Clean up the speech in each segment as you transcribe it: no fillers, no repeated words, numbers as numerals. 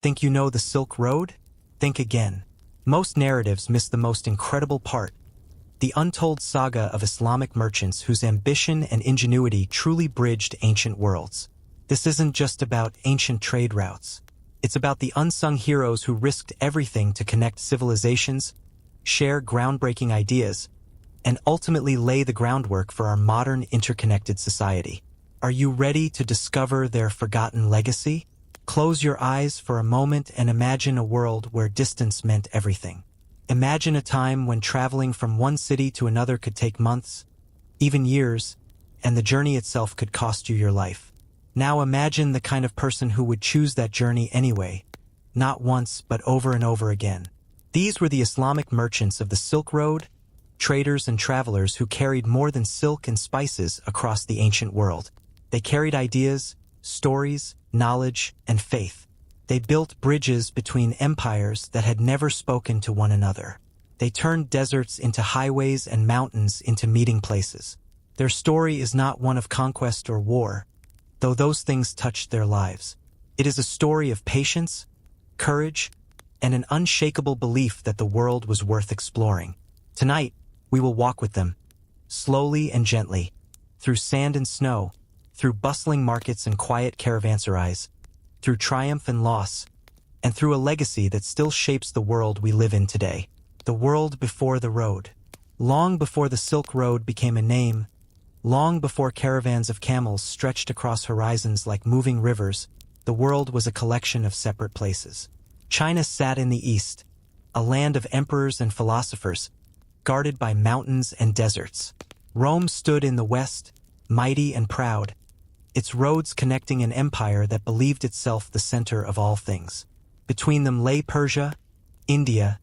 Think you know the Silk Road? Think again. Most narratives miss the most incredible part, the untold saga of Islamic merchants whose ambition and ingenuity truly bridged ancient worlds. This isn't just about ancient trade routes. It's about the unsung heroes who risked everything to connect civilizations, share groundbreaking ideas, and ultimately lay the groundwork for our modern interconnected society. Are you ready to discover their forgotten legacy? Close your eyes for a moment and imagine a world where distance meant everything. Imagine a time when traveling from one city to another could take months, even years, and the journey itself could cost you your life. Now imagine the kind of person who would choose that journey anyway, not once but over and over again. These were the Islamic merchants of the Silk Road, traders and travelers who carried more than silk and spices across the ancient world. They carried ideas, stories, knowledge, and faith. They built bridges between empires that had never spoken to one another. They turned deserts into highways and mountains into meeting places. Their story is not one of conquest or war, though those things touched their lives. It is a story of patience, courage, and an unshakable belief that the world was worth exploring. Tonight, we will walk with them, slowly and gently, through sand and snow, through bustling markets and quiet caravanserais, through triumph and loss, and through a legacy that still shapes the world we live in today. The world before the road. Long before the Silk Road became a name, long before caravans of camels stretched across horizons like moving rivers, the world was a collection of separate places. China sat in the east, a land of emperors and philosophers, guarded by mountains and deserts. Rome stood in the west, mighty and proud, its roads connecting an empire that believed itself the center of all things. Between them lay Persia, India,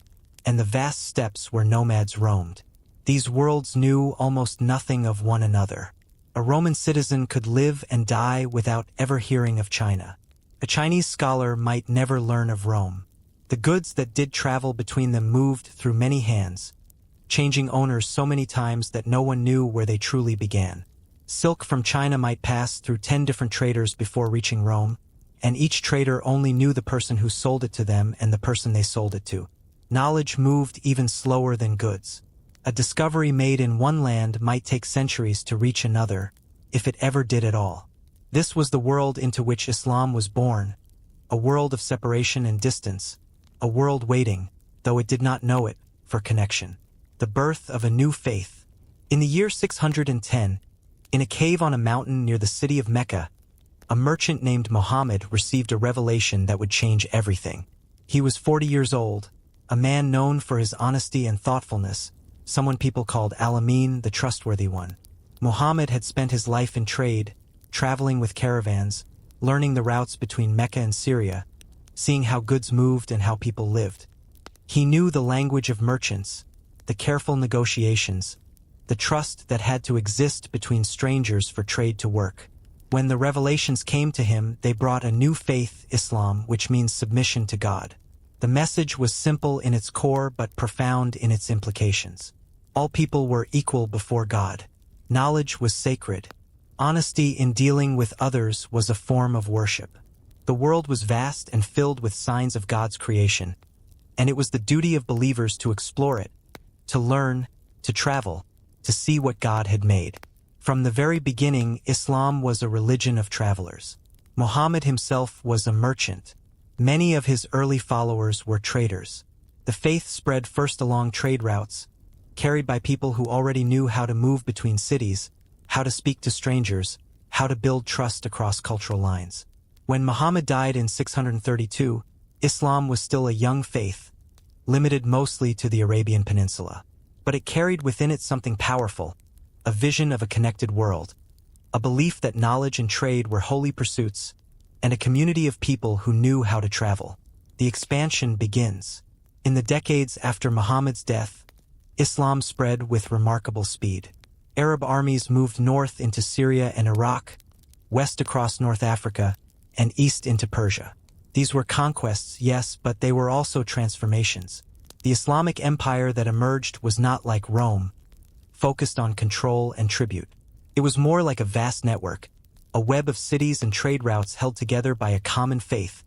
and the vast steppes where nomads roamed. These worlds knew almost nothing of one another. A Roman citizen could live and die without ever hearing of China. A Chinese scholar might never learn of Rome. The goods that did travel between them moved through many hands, changing owners so many times that no one knew where they truly began. Silk from China might pass through 10 different traders before reaching Rome, and each trader only knew the person who sold it to them and the person they sold it to. Knowledge moved even slower than goods. A discovery made in one land might take centuries to reach another, if it ever did at all. This was the world into which Islam was born, a world of separation and distance, a world waiting, though it did not know it, for connection. The birth of a new faith. In the year 610, in a cave on a mountain near the city of Mecca, a merchant named Muhammad received a revelation that would change everything. He was 40 years old, a man known for his honesty and thoughtfulness, someone people called Al-Amin, the trustworthy one. Muhammad had spent his life in trade, traveling with caravans, learning the routes between Mecca and Syria, seeing how goods moved and how people lived. He knew the language of merchants, the careful negotiations, the trust that had to exist between strangers for trade to work. When the revelations came to him, they brought a new faith, Islam, which means submission to God. The message was simple in its core but profound in its implications. All people were equal before God. Knowledge was sacred. Honesty in dealing with others was a form of worship. The world was vast and filled with signs of God's creation, and it was the duty of believers to explore it, to learn, to travel, to see what God had made. From the very beginning, Islam was a religion of travelers. Muhammad himself was a merchant. Many of his early followers were traders. The faith spread first along trade routes, carried by people who already knew how to move between cities, how to speak to strangers, how to build trust across cultural lines. When Muhammad died in 632, Islam was still a young faith, limited mostly to the Arabian Peninsula. But it carried within it something powerful, a vision of a connected world, a belief that knowledge and trade were holy pursuits, and a community of people who knew how to travel. The expansion begins. In the decades after Muhammad's death, Islam spread with remarkable speed. Arab armies moved north into Syria and Iraq, west across North Africa, and east into Persia. These were conquests, yes, but they were also transformations. The Islamic empire that emerged was not like Rome, focused on control and tribute. It was more like a vast network, a web of cities and trade routes held together by a common faith,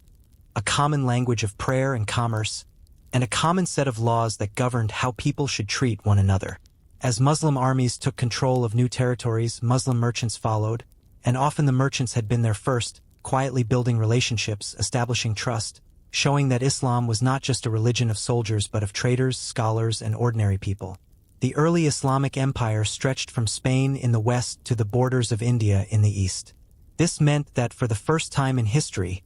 a common language of prayer and commerce, and a common set of laws that governed how people should treat one another. As Muslim armies took control of new territories, Muslim merchants followed, and often the merchants had been there first, quietly building relationships, establishing trust, showing that Islam was not just a religion of soldiers but of traders, scholars, and ordinary people. The early Islamic empire stretched from Spain in the west to the borders of India in the east. This meant that for the first time in history,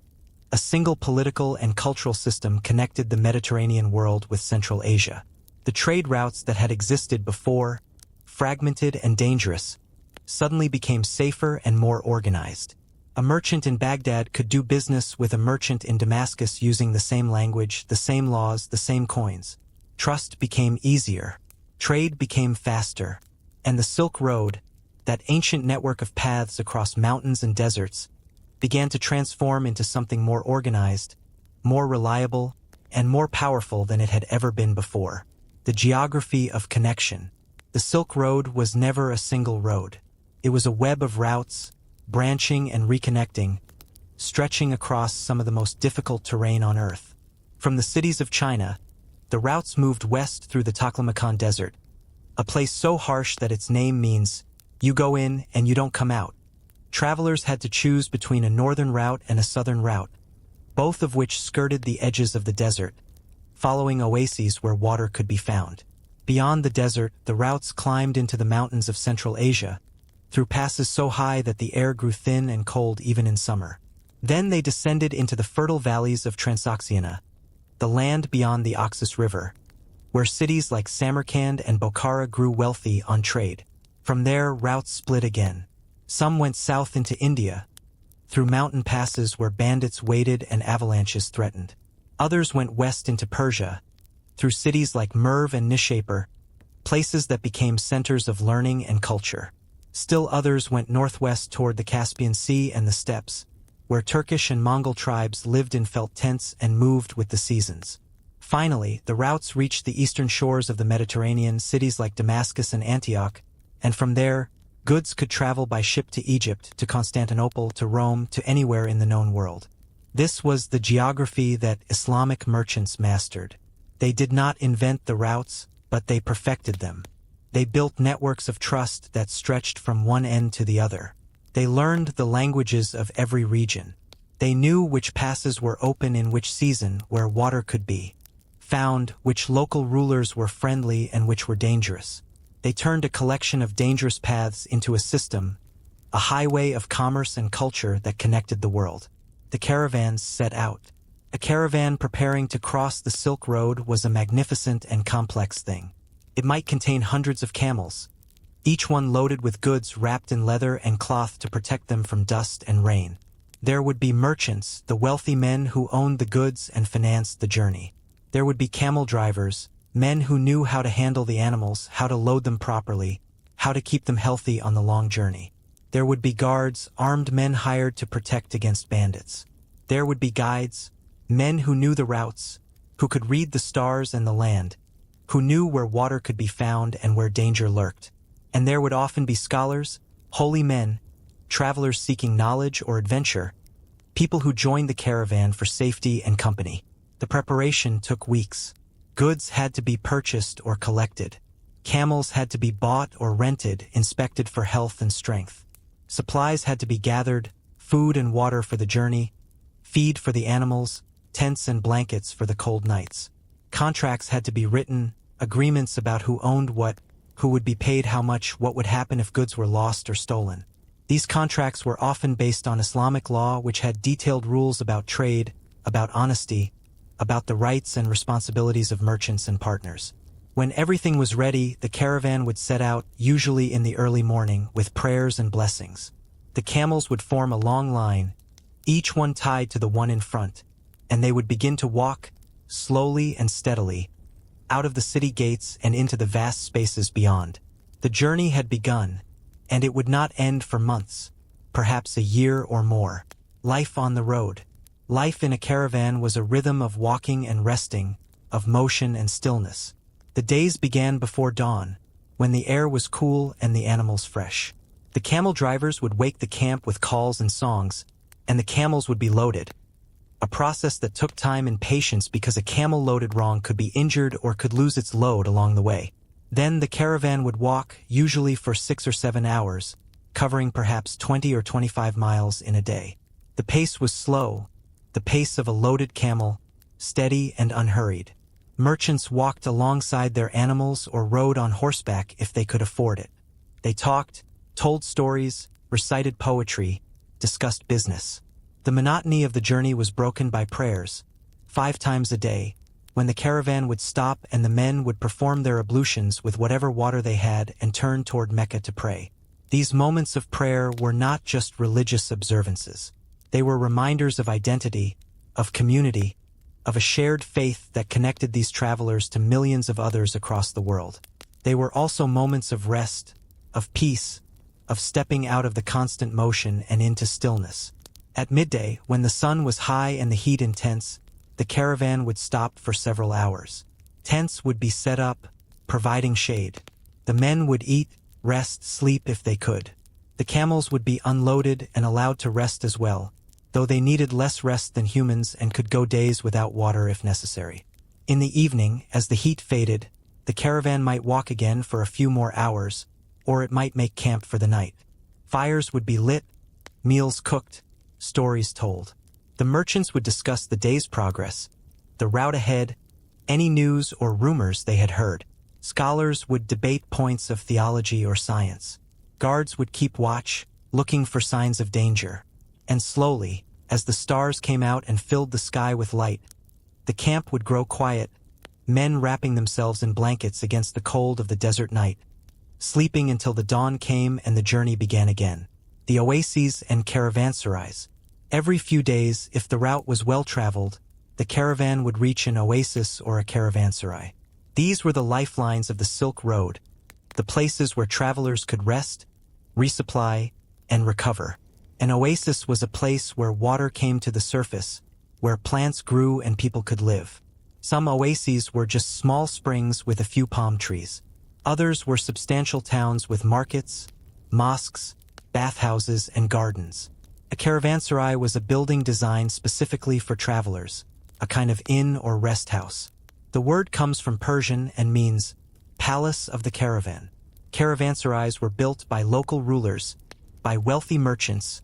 a single political and cultural system connected the Mediterranean world with Central Asia. The trade routes that had existed before, fragmented and dangerous, suddenly became safer and more organized. A merchant in Baghdad could do business with a merchant in Damascus using the same language, the same laws, the same coins. Trust became easier. Trade became faster. And the Silk Road, that ancient network of paths across mountains and deserts, began to transform into something more organized, more reliable, and more powerful than it had ever been before. The geography of connection. The Silk Road was never a single road. It was a web of routes, branching and reconnecting, stretching across some of the most difficult terrain on Earth. From the cities of China, the routes moved west through the Taklamakan Desert, a place so harsh that its name means, "You go in and you don't come out." Travelers had to choose between a northern route and a southern route, both of which skirted the edges of the desert, following oases where water could be found. Beyond the desert, the routes climbed into the mountains of Central Asia, through passes so high that the air grew thin and cold even in summer. Then they descended into the fertile valleys of Transoxiana, the land beyond the Oxus River, where cities like Samarkand and Bokhara grew wealthy on trade. From there, routes split again. Some went south into India, through mountain passes where bandits waited and avalanches threatened. Others went west into Persia, through cities like Merv and Nishapur, places that became centers of learning and culture. Still others went northwest toward the Caspian Sea and the steppes, where Turkish and Mongol tribes lived in felt tents and moved with the seasons. Finally, the routes reached the eastern shores of the Mediterranean, cities like Damascus and Antioch, and from there, goods could travel by ship to Egypt, to Constantinople, to Rome, to anywhere in the known world. This was the geography that Islamic merchants mastered. They did not invent the routes, but they perfected them. They built networks of trust that stretched from one end to the other. They learned the languages of every region. They knew which passes were open in which season, where water could be found, which local rulers were friendly and which were dangerous. They turned a collection of dangerous paths into a system, a highway of commerce and culture that connected the world. The caravans set out. A caravan preparing to cross the Silk Road was a magnificent and complex thing. It might contain hundreds of camels, each one loaded with goods wrapped in leather and cloth to protect them from dust and rain. There would be merchants, the wealthy men who owned the goods and financed the journey. There would be camel drivers, men who knew how to handle the animals, how to load them properly, how to keep them healthy on the long journey. There would be guards, armed men hired to protect against bandits. There would be guides, men who knew the routes, who could read the stars and the land, who knew where water could be found and where danger lurked. And there would often be scholars, holy men, travelers seeking knowledge or adventure, people who joined the caravan for safety and company. The preparation took weeks. Goods had to be purchased or collected. Camels had to be bought or rented, inspected for health and strength. Supplies had to be gathered, food and water for the journey, feed for the animals, tents and blankets for the cold nights. Contracts had to be written, agreements about who owned what, who would be paid how much, what would happen if goods were lost or stolen. These contracts were often based on Islamic law, which had detailed rules about trade, about honesty, about the rights and responsibilities of merchants and partners. When everything was ready, the caravan would set out, usually in the early morning, with prayers and blessings. The camels would form a long line, each one tied to the one in front, and they would begin to walk, slowly and steadily, out of the city gates and into the vast spaces beyond. The journey had begun, and it would not end for months, perhaps a year or more. Life on the road. Life in a caravan was a rhythm of walking and resting, of motion and stillness. The days began before dawn, when the air was cool and the animals fresh. The camel drivers would wake the camp with calls and songs, and the camels would be loaded. a process that took time and patience because a camel loaded wrong could be injured or could lose its load along the way. Then the caravan would walk, usually for 6 or 7 hours, covering perhaps 20 or 25 miles in a day. The pace was slow, the pace of a loaded camel, steady and unhurried. Merchants walked alongside their animals or rode on horseback if they could afford it. They talked, told stories, recited poetry, discussed business. The monotony of the journey was broken by prayers, 5 times a day, when the caravan would stop and the men would perform their ablutions with whatever water they had and turn toward Mecca to pray. These moments of prayer were not just religious observances. They were reminders of identity, of community, of a shared faith that connected these travelers to millions of others across the world. They were also moments of rest, of peace, of stepping out of the constant motion and into stillness. At midday, when the sun was high and the heat intense, the caravan would stop for several hours. Tents would be set up, providing shade. The men would eat, rest, sleep if they could. The camels would be unloaded and allowed to rest as well, though they needed less rest than humans and could go days without water if necessary. In the evening, as the heat faded, the caravan might walk again for a few more hours, or it might make camp for the night. Fires would be lit, meals cooked, stories told. The merchants would discuss the day's progress, the route ahead, any news or rumors they had heard. Scholars would debate points of theology or science. Guards would keep watch, looking for signs of danger. And slowly, as the stars came out and filled the sky with light, the camp would grow quiet, men wrapping themselves in blankets against the cold of the desert night, sleeping until the dawn came and the journey began again. The oases and caravanserais. Every few days, if the route was well-traveled, the caravan would reach an oasis or a caravanserai. These were the lifelines of the Silk Road, the places where travelers could rest, resupply, and recover. An oasis was a place where water came to the surface, where plants grew and people could live. Some oases were just small springs with a few palm trees. Others were substantial towns with markets, mosques, bathhouses, and gardens. A caravanserai was a building designed specifically for travelers, a kind of inn or rest house. The word comes from Persian and means palace of the caravan. Caravanserais were built by local rulers, by wealthy merchants,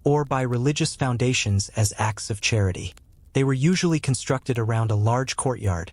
or by religious foundations as acts of charity. They were usually constructed around a large courtyard,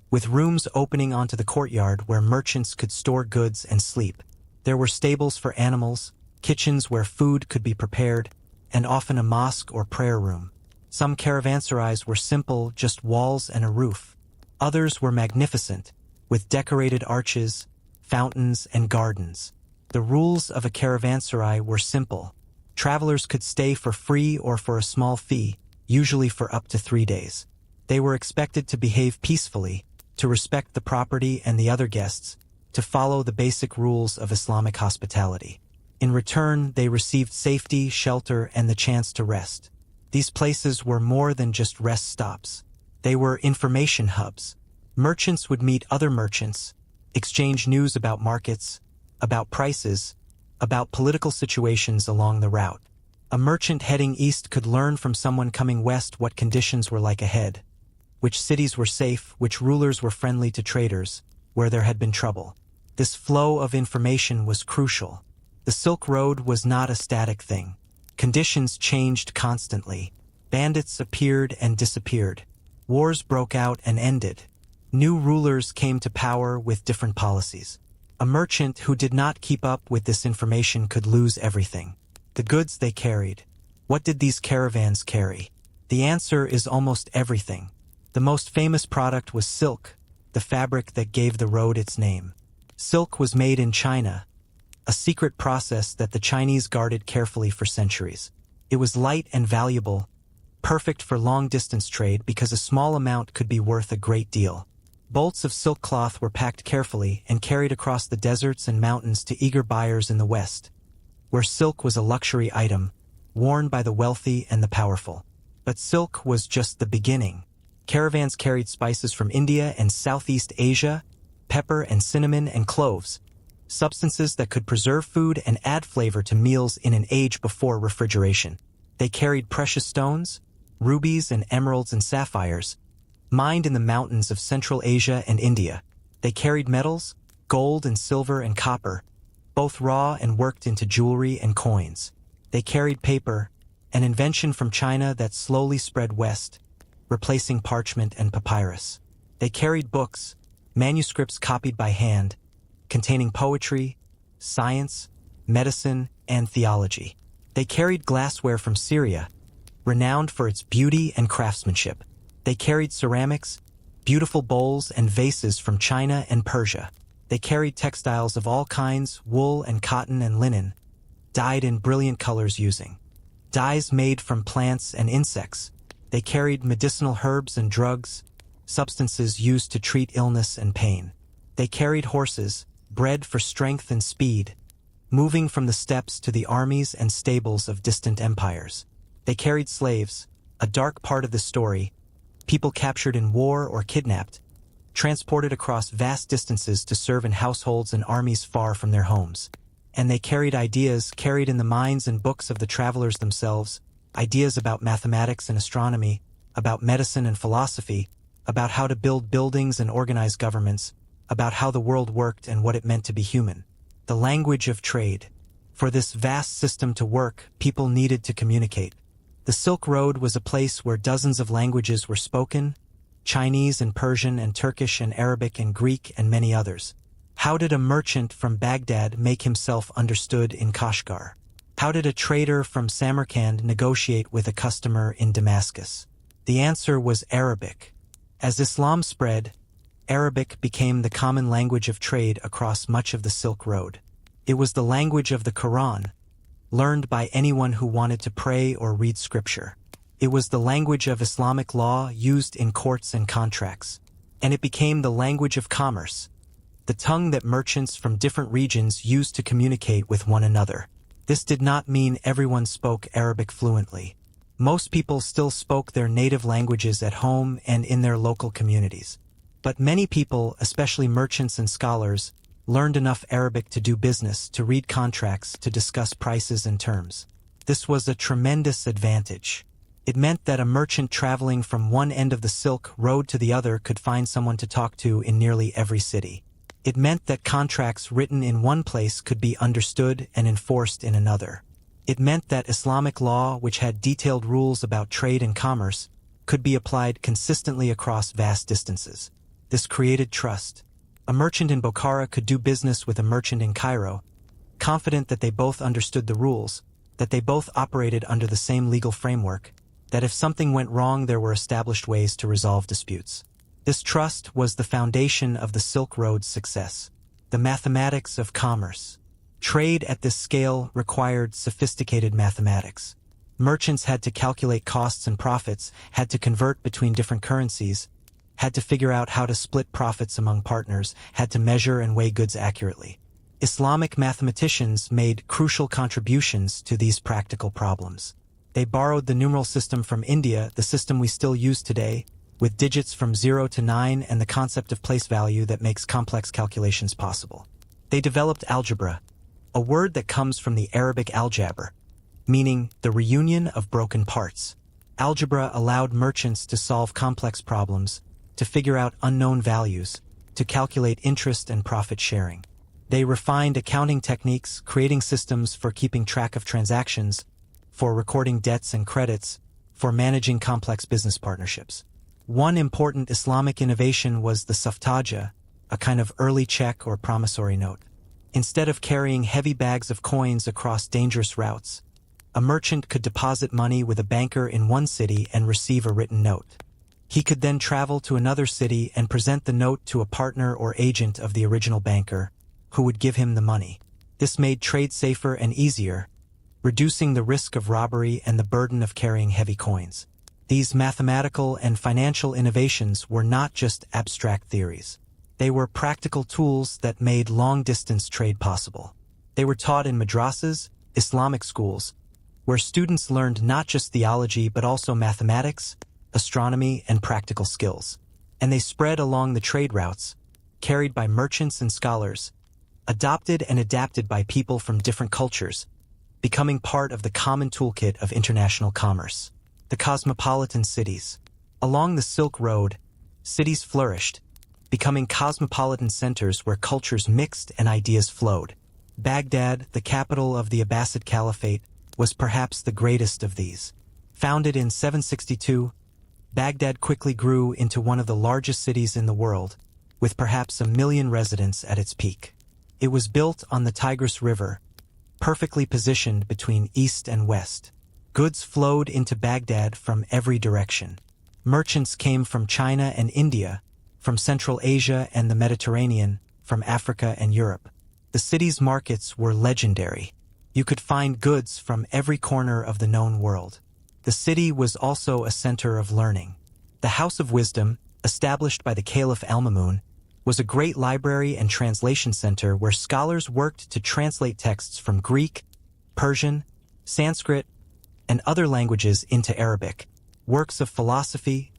with rooms opening onto the courtyard where merchants could store goods and sleep. There were stables for animals, kitchens where food could be prepared, and often a mosque or prayer room. Some caravanserais were simple, just walls and a roof. Others were magnificent, with decorated arches, fountains, and gardens. The rules of a caravanserai were simple. Travelers could stay for free or for a small fee, usually for up to 3 days. They were expected to behave peacefully, to respect the property and the other guests, to follow the basic rules of Islamic hospitality. In return, they received safety, shelter, and the chance to rest. These places were more than just rest stops. They were information hubs. Merchants would meet other merchants, exchange news about markets, about prices, about political situations along the route. A merchant heading east could learn from someone coming west what conditions were like ahead, which cities were safe, which rulers were friendly to traders, where there had been trouble. This flow of information was crucial. The Silk Road was not a static thing. Conditions changed constantly. Bandits appeared and disappeared. Wars broke out and ended. New rulers came to power with different policies. A merchant who did not keep up with this information could lose everything. The goods they carried. What did these caravans carry? The answer is almost everything. The most famous product was silk, the fabric that gave the road its name. Silk was made in China, a secret process that the Chinese guarded carefully for centuries. It was light and valuable, perfect for long-distance trade because a small amount could be worth a great deal. Bolts of silk cloth were packed carefully and carried across the deserts and mountains to eager buyers in the West, where silk was a luxury item, worn by the wealthy and the powerful. But silk was just the beginning. Caravans carried spices from India and Southeast Asia, pepper and cinnamon and cloves, substances that could preserve food and add flavor to meals in an age before refrigeration. They carried precious stones, rubies and emeralds and sapphires, mined in the mountains of Central Asia and India. They carried metals, gold and silver and copper, both raw and worked into jewelry and coins. They carried paper, an invention from China that slowly spread west, replacing parchment and papyrus. They carried books, manuscripts copied by hand, containing poetry, science, medicine, and theology. They carried glassware from Syria, renowned for its beauty and craftsmanship. They carried ceramics, beautiful bowls and vases from China and Persia. They carried textiles of all kinds, wool and cotton and linen, dyed in brilliant colors using dyes made from plants and insects. They carried medicinal herbs and drugs, substances used to treat illness and pain. They carried horses, bred for strength and speed, moving from the steppes to the armies and stables of distant empires. They carried slaves, a dark part of the story, people captured in war or kidnapped, transported across vast distances to serve in households and armies far from their homes. And they carried ideas carried in the minds and books of the travelers themselves, ideas about mathematics and astronomy, about medicine and philosophy, about how to build buildings and organize governments, about how the world worked and what it meant to be human. The language of trade. For this vast system to work, people needed to communicate. The Silk Road was a place where dozens of languages were spoken, Chinese and Persian and Turkish and Arabic and Greek and many others. How did a merchant from Baghdad make himself understood in Kashgar? How did a trader from Samarkand negotiate with a customer in Damascus? The answer was Arabic. As Islam spread, Arabic became the common language of trade across much of the Silk Road. It was the language of the Quran, learned by anyone who wanted to pray or read scripture. It was the language of Islamic law used in courts and contracts. And it became the language of commerce, the tongue that merchants from different regions used to communicate with one another. This did not mean everyone spoke Arabic fluently. Most people still spoke their native languages at home and in their local communities. But many people, especially merchants and scholars, learned enough Arabic to do business, to read contracts, to discuss prices and terms. This was a tremendous advantage. It meant that a merchant traveling from one end of the Silk Road to the other could find someone to talk to in nearly every city. It meant that contracts written in one place could be understood and enforced in another. It meant that Islamic law, which had detailed rules about trade and commerce, could be applied consistently across vast distances. This created trust. A merchant in Bokhara could do business with a merchant in Cairo, confident that they both understood the rules, that they both operated under the same legal framework, that if something went wrong there were established ways to resolve disputes. This trust was the foundation of the Silk Road's success. The mathematics of commerce. Trade at this scale required sophisticated mathematics. Merchants had to calculate costs and profits, had to convert between different currencies, had to figure out how to split profits among partners, had to measure and weigh goods accurately. Islamic mathematicians made crucial contributions to these practical problems. They borrowed the numeral system from India, the system we still use today, with digits from 0 to 9 and the concept of place value that makes complex calculations possible. They developed algebra, a word that comes from the Arabic aljaber, meaning the reunion of broken parts. Algebra allowed merchants to solve complex problems, to figure out unknown values, to calculate interest and profit sharing. They refined accounting techniques, creating systems for keeping track of transactions, for recording debts and credits, for managing complex business partnerships. One important Islamic innovation was the saftaja, a kind of early check or promissory note. Instead of carrying heavy bags of coins across dangerous routes, a merchant could deposit money with a banker in one city and receive a written note. He could then travel to another city and present the note to a partner or agent of the original banker, who would give him the money. This made trade safer and easier, reducing the risk of robbery and the burden of carrying heavy coins. These mathematical and financial innovations were not just abstract theories. They were practical tools that made long-distance trade possible. They were taught in madrasas, Islamic schools, where students learned not just theology but also mathematics, astronomy, and practical skills. And they spread along the trade routes, carried by merchants and scholars, adopted and adapted by people from different cultures, becoming part of the common toolkit of international commerce. the cosmopolitan cities. Along the Silk Road, cities flourished, becoming cosmopolitan centers where cultures mixed and ideas flowed. Baghdad, the capital of the Abbasid Caliphate, was perhaps the greatest of these. Founded in 762, Baghdad quickly grew into one of the largest cities in the world, with perhaps 1 million residents at its peak. It was built on the Tigris River, perfectly positioned between east and west. Goods flowed into Baghdad from every direction. Merchants came from China and India, from Central Asia and the Mediterranean, from Africa and Europe. The city's markets were legendary. You could find goods from every corner of the known world. The city was also a center of learning. The House of Wisdom, established by the Caliph Al-Mamun, was a great library and translation center where scholars worked to translate texts from Greek, Persian, Sanskrit, and other languages into Arabic. Works of philosophy,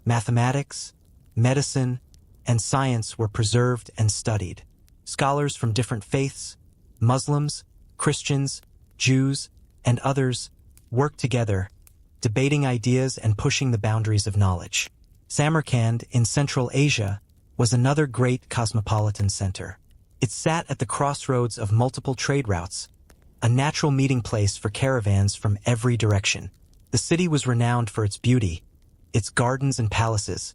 mathematics, medicine, and science were preserved and studied. Scholars from different faiths, Muslims, Christians, Jews, and others, worked together, debating ideas and pushing the boundaries of knowledge. Samarkand, in Central Asia, was another great cosmopolitan center. It sat at the crossroads of multiple trade routes, a natural meeting place for caravans from every direction. The city was renowned for its beauty, its gardens and palaces,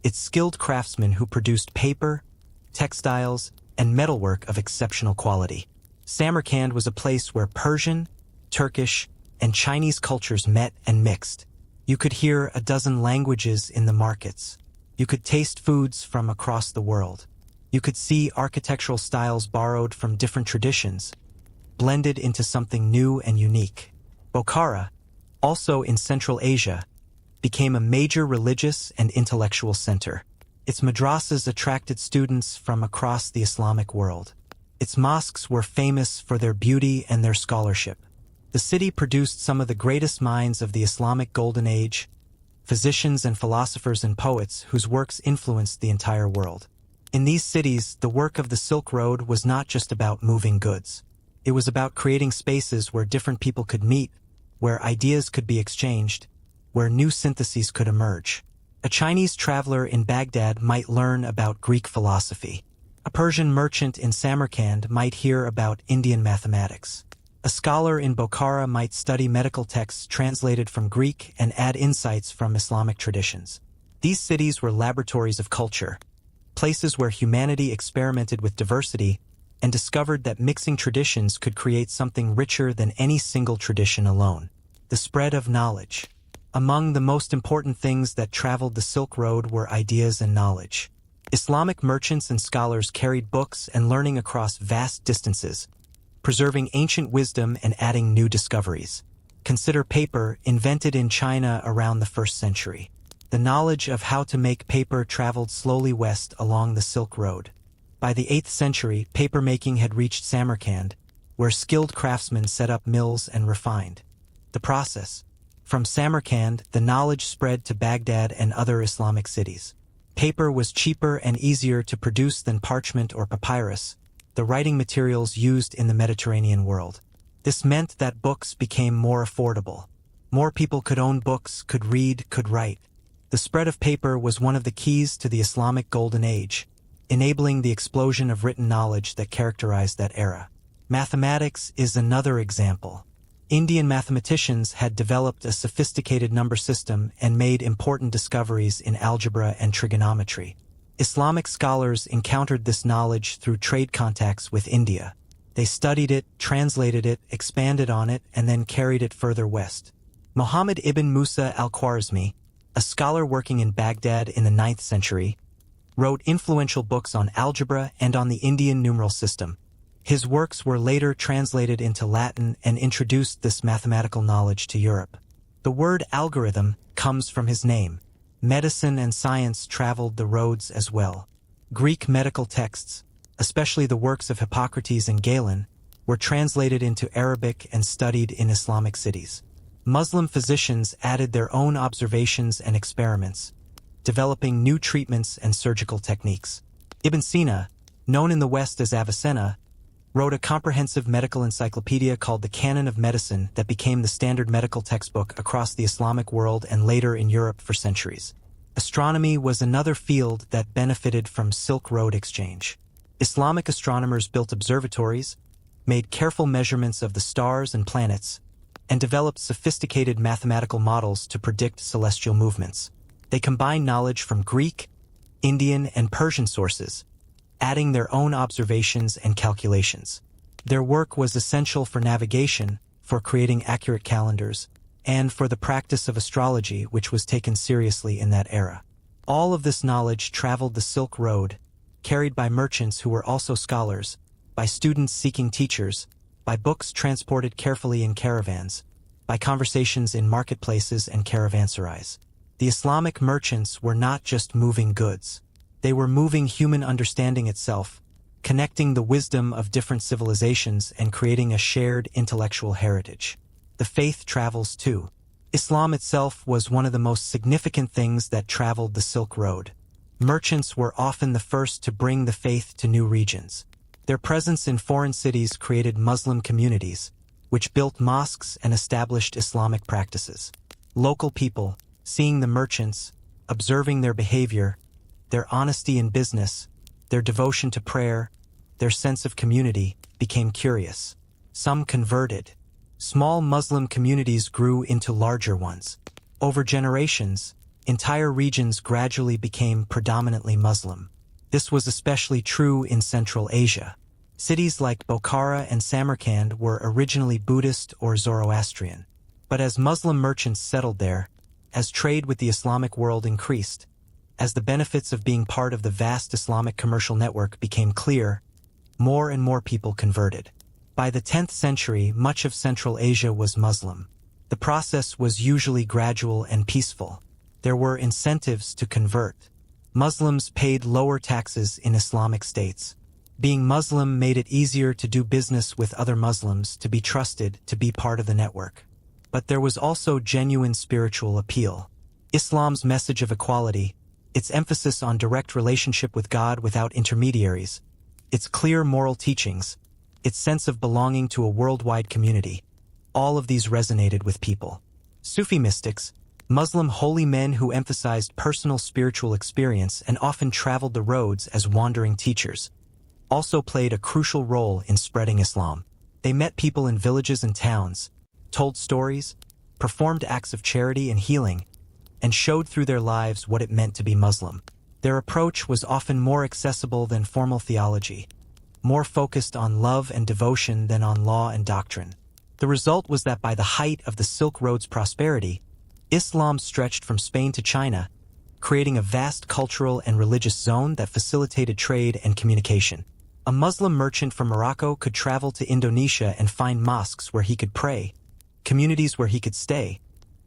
its skilled craftsmen who produced paper, textiles, and metalwork of exceptional quality. Samarkand was a place where Persian, Turkish, and Chinese cultures met and mixed. You could hear a dozen languages in the markets. You could taste foods from across the world. You could see architectural styles borrowed from different traditions, blended into something new and unique. Bokhara, also in Central Asia, became a major religious and intellectual center. Its madrasas attracted students from across the Islamic world. Its mosques were famous for their beauty and their scholarship. The city produced some of the greatest minds of the Islamic Golden Age, physicians and philosophers and poets whose works influenced the entire world. In these cities, the work of the Silk Road was not just about moving goods. It was about creating spaces where different people could meet, where ideas could be exchanged, where new syntheses could emerge. A Chinese traveler in Baghdad might learn about Greek philosophy. A Persian merchant in Samarkand might hear about Indian mathematics. A scholar in Bokhara might study medical texts translated from Greek and add insights from Islamic traditions. These cities were laboratories of culture, places where humanity experimented with diversity and discovered that mixing traditions could create something richer than any single tradition alone. The spread of knowledge. Among the most important things that traveled the Silk Road were ideas and knowledge. Islamic merchants and scholars carried books and learning across vast distances, preserving ancient wisdom and adding new discoveries. Consider paper, invented in China around the 1st century. The knowledge of how to make paper traveled slowly west along the Silk Road. By the 8th century, papermaking had reached Samarkand, where skilled craftsmen set up mills and refined the process. From Samarkand, the knowledge spread to Baghdad and other Islamic cities. Paper was cheaper and easier to produce than parchment or papyrus, the writing materials used in the Mediterranean world. This meant that books became more affordable. More people could own books, could read, could write. The spread of paper was one of the keys to the Islamic Golden Age, enabling the explosion of written knowledge that characterized that era. Mathematics is another example. Indian mathematicians had developed a sophisticated number system and made important discoveries in algebra and trigonometry. Islamic scholars encountered this knowledge through trade contacts with India. They studied it, translated it, expanded on it, and then carried it further west. Muhammad ibn Musa al-Khwarizmi, a scholar working in Baghdad in the 9th century, wrote influential books on algebra and on the Indian numeral system. His works were later translated into Latin and introduced this mathematical knowledge to Europe. The word algorithm comes from his name. Medicine and science traveled the roads as well. Greek medical texts, especially the works of Hippocrates and Galen, were translated into Arabic and studied in Islamic cities. Muslim physicians added their own observations and experiments, developing new treatments and surgical techniques. Ibn Sina, known in the West as Avicenna, wrote a comprehensive medical encyclopedia called the Canon of Medicine that became the standard medical textbook across the Islamic world and later in Europe for centuries. Astronomy was another field that benefited from Silk Road exchange. Islamic astronomers built observatories, made careful measurements of the stars and planets, and developed sophisticated mathematical models to predict celestial movements. They combined knowledge from Greek, Indian, and Persian sources, adding their own observations and calculations. Their work was essential for navigation, for creating accurate calendars, and for the practice of astrology, which was taken seriously in that era. All of this knowledge traveled the Silk Road, carried by merchants who were also scholars, by students seeking teachers, by books transported carefully in caravans, by conversations in marketplaces and caravanserais. The Islamic merchants were not just moving goods. They were moving human understanding itself, connecting the wisdom of different civilizations and creating a shared intellectual heritage. The faith travels too. Islam itself was one of the most significant things that traveled the Silk Road. Merchants were often the first to bring the faith to new regions. Their presence in foreign cities created Muslim communities, which built mosques and established Islamic practices. Local people, seeing the merchants, observing their behavior, their honesty in business, their devotion to prayer, their sense of community, became curious. Some converted. Small Muslim communities grew into larger ones. Over generations, entire regions gradually became predominantly Muslim. This was especially true in Central Asia. Cities like Bokhara and Samarkand were originally Buddhist or Zoroastrian. But as Muslim merchants settled there, as trade with the Islamic world increased, as the benefits of being part of the vast Islamic commercial network became clear, more and more people converted. By the 10th century, much of Central Asia was Muslim. The process was usually gradual and peaceful. There were incentives to convert. Muslims paid lower taxes in Islamic states. Being Muslim made it easier to do business with other Muslims, to be trusted, to be part of the network. But there was also genuine spiritual appeal. Islam's message of equality, its emphasis on direct relationship with God without intermediaries, its clear moral teachings, its sense of belonging to a worldwide community, all of these resonated with people. Sufi mystics, Muslim holy men who emphasized personal spiritual experience and often traveled the roads as wandering teachers, also played a crucial role in spreading Islam. They met people in villages and towns, told stories, performed acts of charity and healing, and showed through their lives what it meant to be Muslim. Their approach was often more accessible than formal theology, more focused on love and devotion than on law and doctrine. The result was that by the height of the Silk Road's prosperity, Islam stretched from Spain to China, creating a vast cultural and religious zone that facilitated trade and communication. A Muslim merchant from Morocco could travel to Indonesia and find mosques where he could pray, communities where he could stay,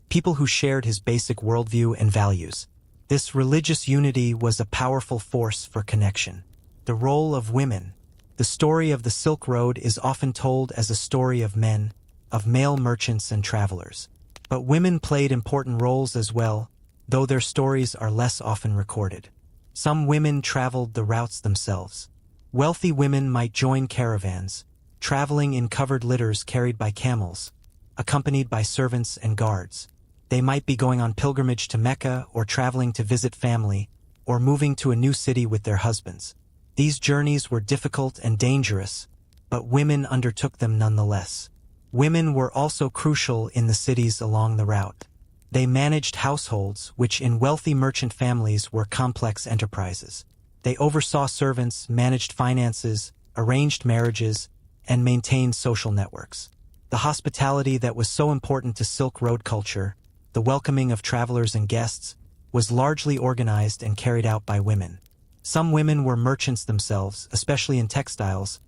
people who shared his basic worldview and values. This religious unity was a powerful force for connection. The role of women. The story of the Silk Road is often told as a story of men, of male merchants and travelers. But women played important roles as well, though their stories are less often recorded. Some women traveled the routes themselves. Wealthy women might join caravans, traveling in covered litters carried by camels, accompanied by servants and guards. They might be going on pilgrimage to Mecca or traveling to visit family, or moving to a new city with their husbands. These journeys were difficult and dangerous, but women undertook them nonetheless. Women were also crucial in the cities along the route. They managed households, which in wealthy merchant families were complex enterprises. They oversaw servants, managed finances, arranged marriages, and maintained social networks. The hospitality that was so important to Silk Road culture, the welcoming of travelers and guests, was largely organized and carried out by women. Some women were merchants themselves, especially in textiles,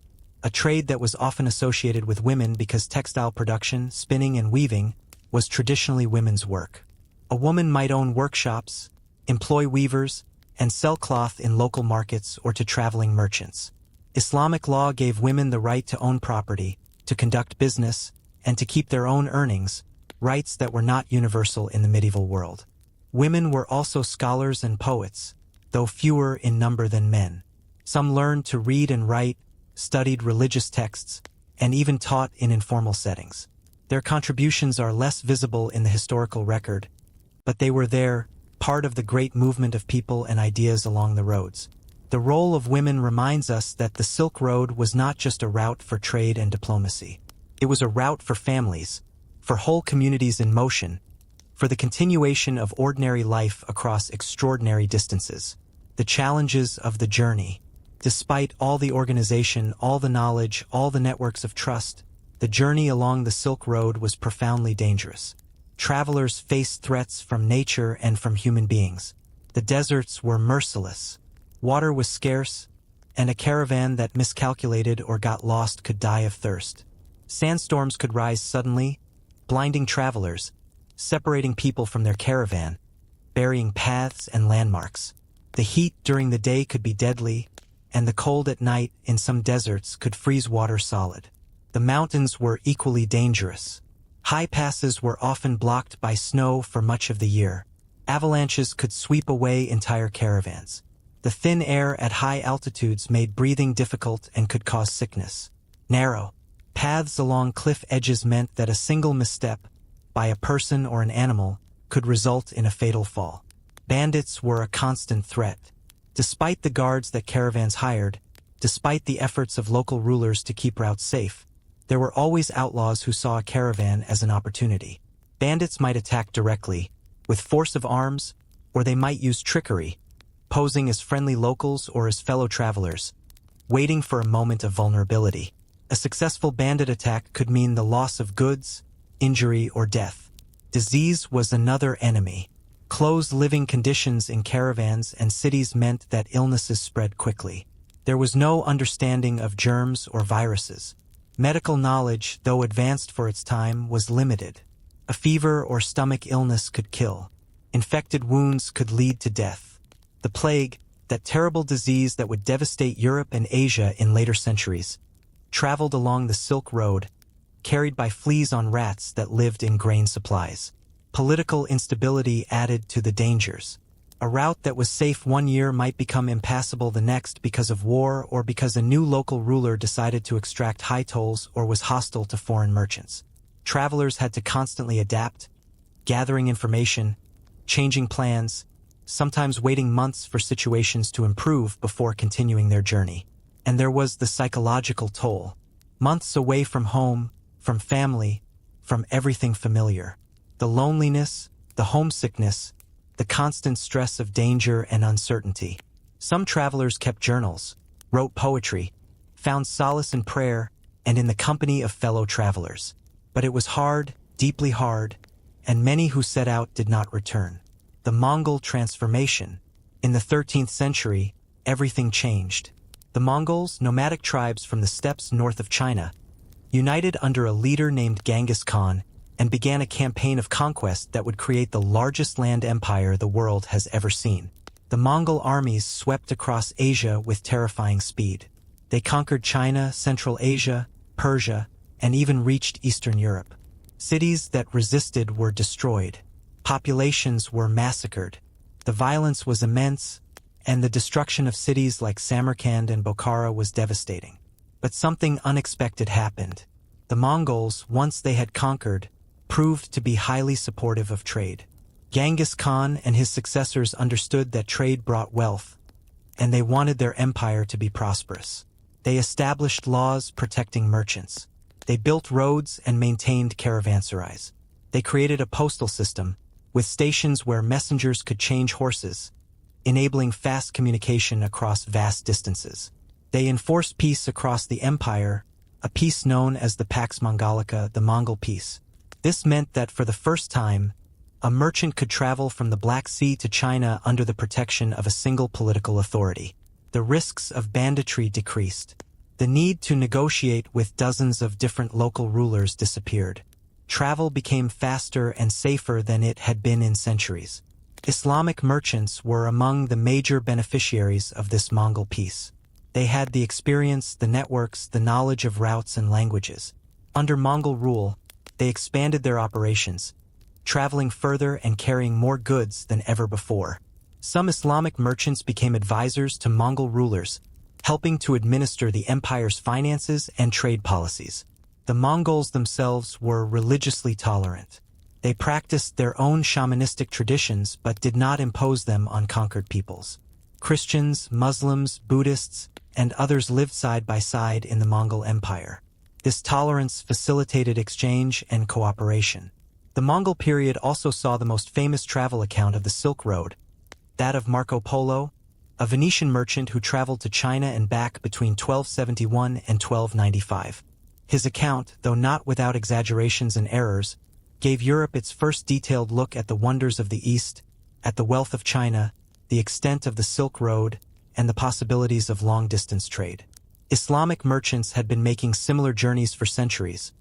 a trade that was often associated with women because textile production, spinning, and weaving was traditionally women's work. A woman might own workshops, employ weavers, and sell cloth in local markets or to traveling merchants. Islamic law gave women the right to own property, to conduct business, and to keep their own earnings, rights that were not universal in the medieval world. Women were also scholars and poets, though fewer in number than men. Some learned to read and write, studied religious texts, and even taught in informal settings. Their contributions are less visible in the historical record, but they were there, part of the great movement of people and ideas along the roads. The role of women reminds us that the Silk Road was not just a route for trade and diplomacy. It was a route for families, for whole communities in motion, for the continuation of ordinary life across extraordinary distances. The challenges of the journey. Despite all the organization, all the knowledge, all the networks of trust, the journey along the Silk Road was profoundly dangerous. Travelers faced threats from nature and from human beings. The deserts were merciless. Water was scarce, and a caravan that miscalculated or got lost could die of thirst. Sandstorms could rise suddenly, blinding travelers, separating people from their caravan, burying paths and landmarks. The heat during the day could be deadly, and the cold at night in some deserts could freeze water solid. The mountains were equally dangerous. High passes were often blocked by snow for much of the year. Avalanches could sweep away entire caravans. The thin air at high altitudes made breathing difficult and could cause sickness. Narrow paths along cliff edges meant that a single misstep, by a person or an animal, could result in a fatal fall. Bandits were a constant threat. Despite the guards that caravans hired, despite the efforts of local rulers to keep routes safe, there were always outlaws who saw a caravan as an opportunity. Bandits might attack directly, with force of arms, or they might use trickery, posing as friendly locals or as fellow travelers, waiting for a moment of vulnerability. A successful bandit attack could mean the loss of goods, injury, or death. Disease was another enemy. Closed living conditions in caravans and cities meant that illnesses spread quickly. There was no understanding of germs or viruses. Medical knowledge, though advanced for its time, was limited. A fever or stomach illness could kill. Infected wounds could lead to death. The plague, that terrible disease that would devastate Europe and Asia in later centuries, traveled along the Silk Road, carried by fleas on rats that lived in grain supplies. Political instability added to the dangers. A route that was safe one year might become impassable the next because of war or because a new local ruler decided to extract high tolls or was hostile to foreign merchants. Travelers had to constantly adapt, gathering information, changing plans, sometimes waiting months for situations to improve before continuing their journey. And there was the psychological toll. Months away from home, from family, from everything familiar. The loneliness, the homesickness, the constant stress of danger and uncertainty. Some travelers kept journals, wrote poetry, found solace in prayer and in the company of fellow travelers. But it was hard, deeply hard, and many who set out did not return. The Mongol transformation. In the 13th century, everything changed. The Mongols, nomadic tribes from the steppes north of China, united under a leader named Genghis Khan and began a campaign of conquest that would create the largest land empire the world has ever seen. The Mongol armies swept across Asia with terrifying speed. They conquered China, Central Asia, Persia, and even reached Eastern Europe. Cities that resisted were destroyed. Populations were massacred. The violence was immense, and the destruction of cities like Samarkand and Bokhara was devastating. But something unexpected happened. The Mongols, once they had conquered, proved to be highly supportive of trade. Genghis Khan and his successors understood that trade brought wealth, and they wanted their empire to be prosperous. They established laws protecting merchants. They built roads and maintained caravanserais. They created a postal system, with stations where messengers could change horses, enabling fast communication across vast distances. They enforced peace across the empire, a peace known as the Pax Mongolica, the Mongol peace. This meant that for the first time, a merchant could travel from the Black Sea to China under the protection of a single political authority. The risks of banditry decreased. The need to negotiate with dozens of different local rulers disappeared. Travel became faster and safer than it had been in centuries. Islamic merchants were among the major beneficiaries of this Mongol peace. They had the experience, the networks, the knowledge of routes and languages. Under Mongol rule, they expanded their operations, traveling further and carrying more goods than ever before. Some Islamic merchants became advisors to Mongol rulers, helping to administer the empire's finances and trade policies. The Mongols themselves were religiously tolerant. They practiced their own shamanistic traditions but did not impose them on conquered peoples. Christians, Muslims, Buddhists, and others lived side by side in the Mongol Empire. This tolerance facilitated exchange and cooperation. The Mongol period also saw the most famous travel account of the Silk Road, that of Marco Polo, a Venetian merchant who traveled to China and back between 1271 and 1295. His account, though not without exaggerations and errors, gave Europe its first detailed look at the wonders of the East, at the wealth of China, the extent of the Silk Road, and the possibilities of long-distance trade. Islamic merchants had been making similar journeys for centuries,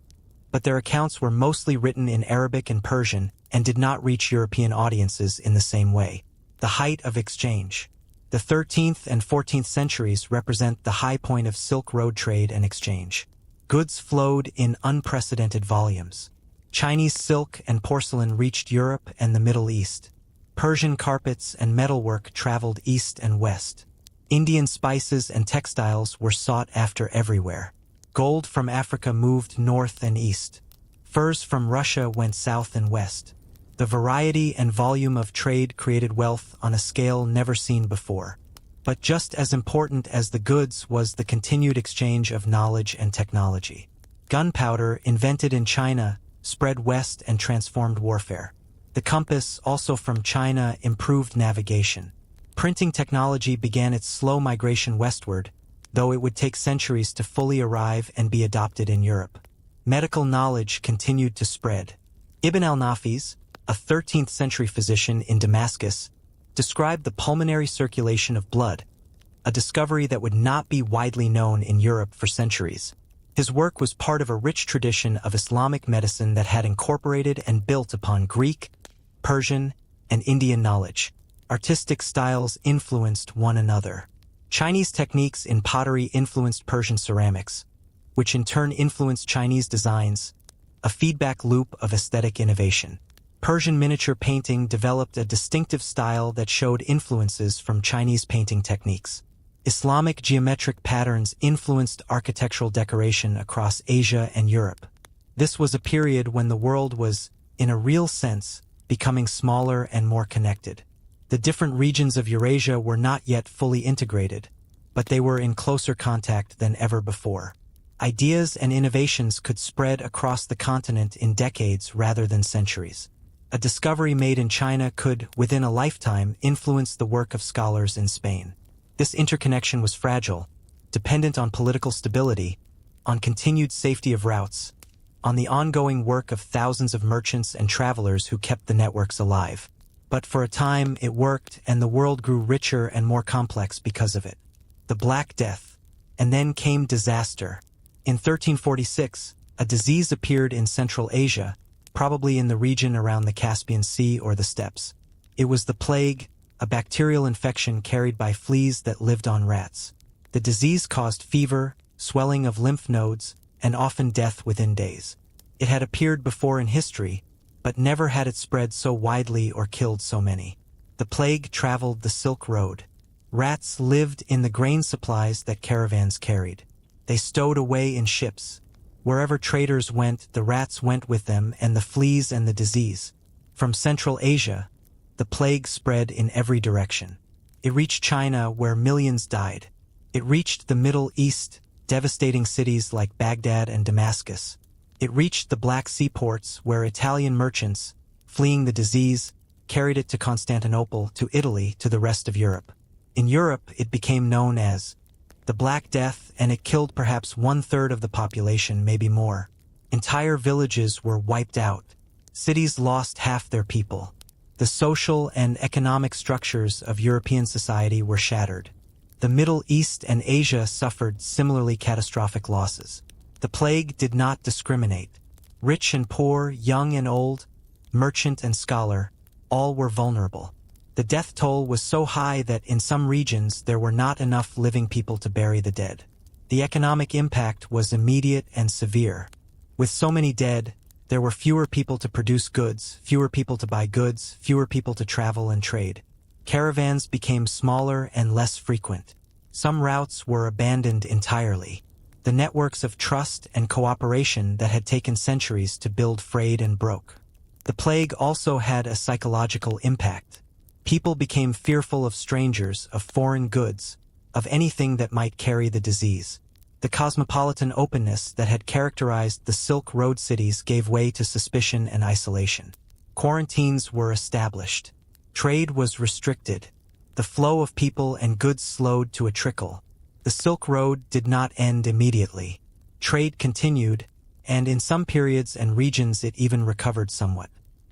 but their accounts were mostly written in Arabic and Persian and did not reach European audiences in the same way. The height of exchange. The 13th and 14th centuries represent the high point of Silk Road trade and exchange. Goods flowed in unprecedented volumes. Chinese silk and porcelain reached Europe and the Middle East. Persian carpets and metalwork traveled east and west. Indian spices and textiles were sought after everywhere. Gold from Africa moved north and east. Furs from Russia went south and west. The variety and volume of trade created wealth on a scale never seen before. But just as important as the goods was the continued exchange of knowledge and technology. Gunpowder, invented in China, spread west and transformed warfare. The compass, also from China, improved navigation. Printing technology began its slow migration westward, though it would take centuries to fully arrive and be adopted in Europe. Medical knowledge continued to spread. Ibn al-Nafis, a 13th century physician in Damascus, described the pulmonary circulation of blood, a discovery that would not be widely known in Europe for centuries. His work was part of a rich tradition of Islamic medicine that had incorporated and built upon Greek, Persian, and Indian knowledge. Artistic styles influenced one another. Chinese techniques in pottery influenced Persian ceramics, which in turn influenced Chinese designs, a feedback loop of aesthetic innovation. Persian miniature painting developed a distinctive style that showed influences from Chinese painting techniques. Islamic geometric patterns influenced architectural decoration across Asia and Europe. This was a period when the world was, in a real sense, becoming smaller and more connected. The different regions of Eurasia were not yet fully integrated, but they were in closer contact than ever before. Ideas and innovations could spread across the continent in decades rather than centuries. A discovery made in China could, within a lifetime, influence the work of scholars in Spain. This interconnection was fragile, dependent on political stability, on continued safety of routes, on the ongoing work of thousands of merchants and travelers who kept the networks alive. But for a time, it worked, and the world grew richer and more complex because of it. The Black Death. And then came disaster. In 1346, a disease appeared in Central Asia, probably in the region around the Caspian Sea or the steppes. It was the plague, a bacterial infection carried by fleas that lived on rats. The disease caused fever, swelling of lymph nodes, and often death within days. It had appeared before in history, but never had it spread so widely or killed so many. The plague traveled the Silk Road. Rats lived in the grain supplies that caravans carried. They stowed away in ships. Wherever traders went, the rats went with them, and the fleas and the disease. From Central Asia, the plague spread in every direction. It reached China, where millions died. It reached the Middle East, devastating cities like Baghdad and Damascus. It reached the Black Sea ports, where Italian merchants, fleeing the disease, carried it to Constantinople, to Italy, to the rest of Europe. In Europe, it became known as the Black Death, and it killed perhaps 1/3 of the population, maybe more. Entire villages were wiped out. Cities lost half their people. The social and economic structures of European society were shattered. The Middle East and Asia suffered similarly catastrophic losses. The plague did not discriminate. Rich and poor, young and old, merchant and scholar, all were vulnerable. The death toll was so high that in some regions there were not enough living people to bury the dead. The economic impact was immediate and severe. With so many dead, there were fewer people to produce goods, fewer people to buy goods, fewer people to travel and trade. Caravans became smaller and less frequent. Some routes were abandoned entirely. The networks of trust and cooperation that had taken centuries to build frayed and broke. The plague also had a psychological impact. People became fearful of strangers, of foreign goods, of anything that might carry the disease. The cosmopolitan openness that had characterized the Silk Road cities gave way to suspicion and isolation. Quarantines were established. Trade was restricted. The flow of people and goods slowed to a trickle. The Silk Road did not end immediately. Trade continued, and in some periods and regions it even recovered somewhat.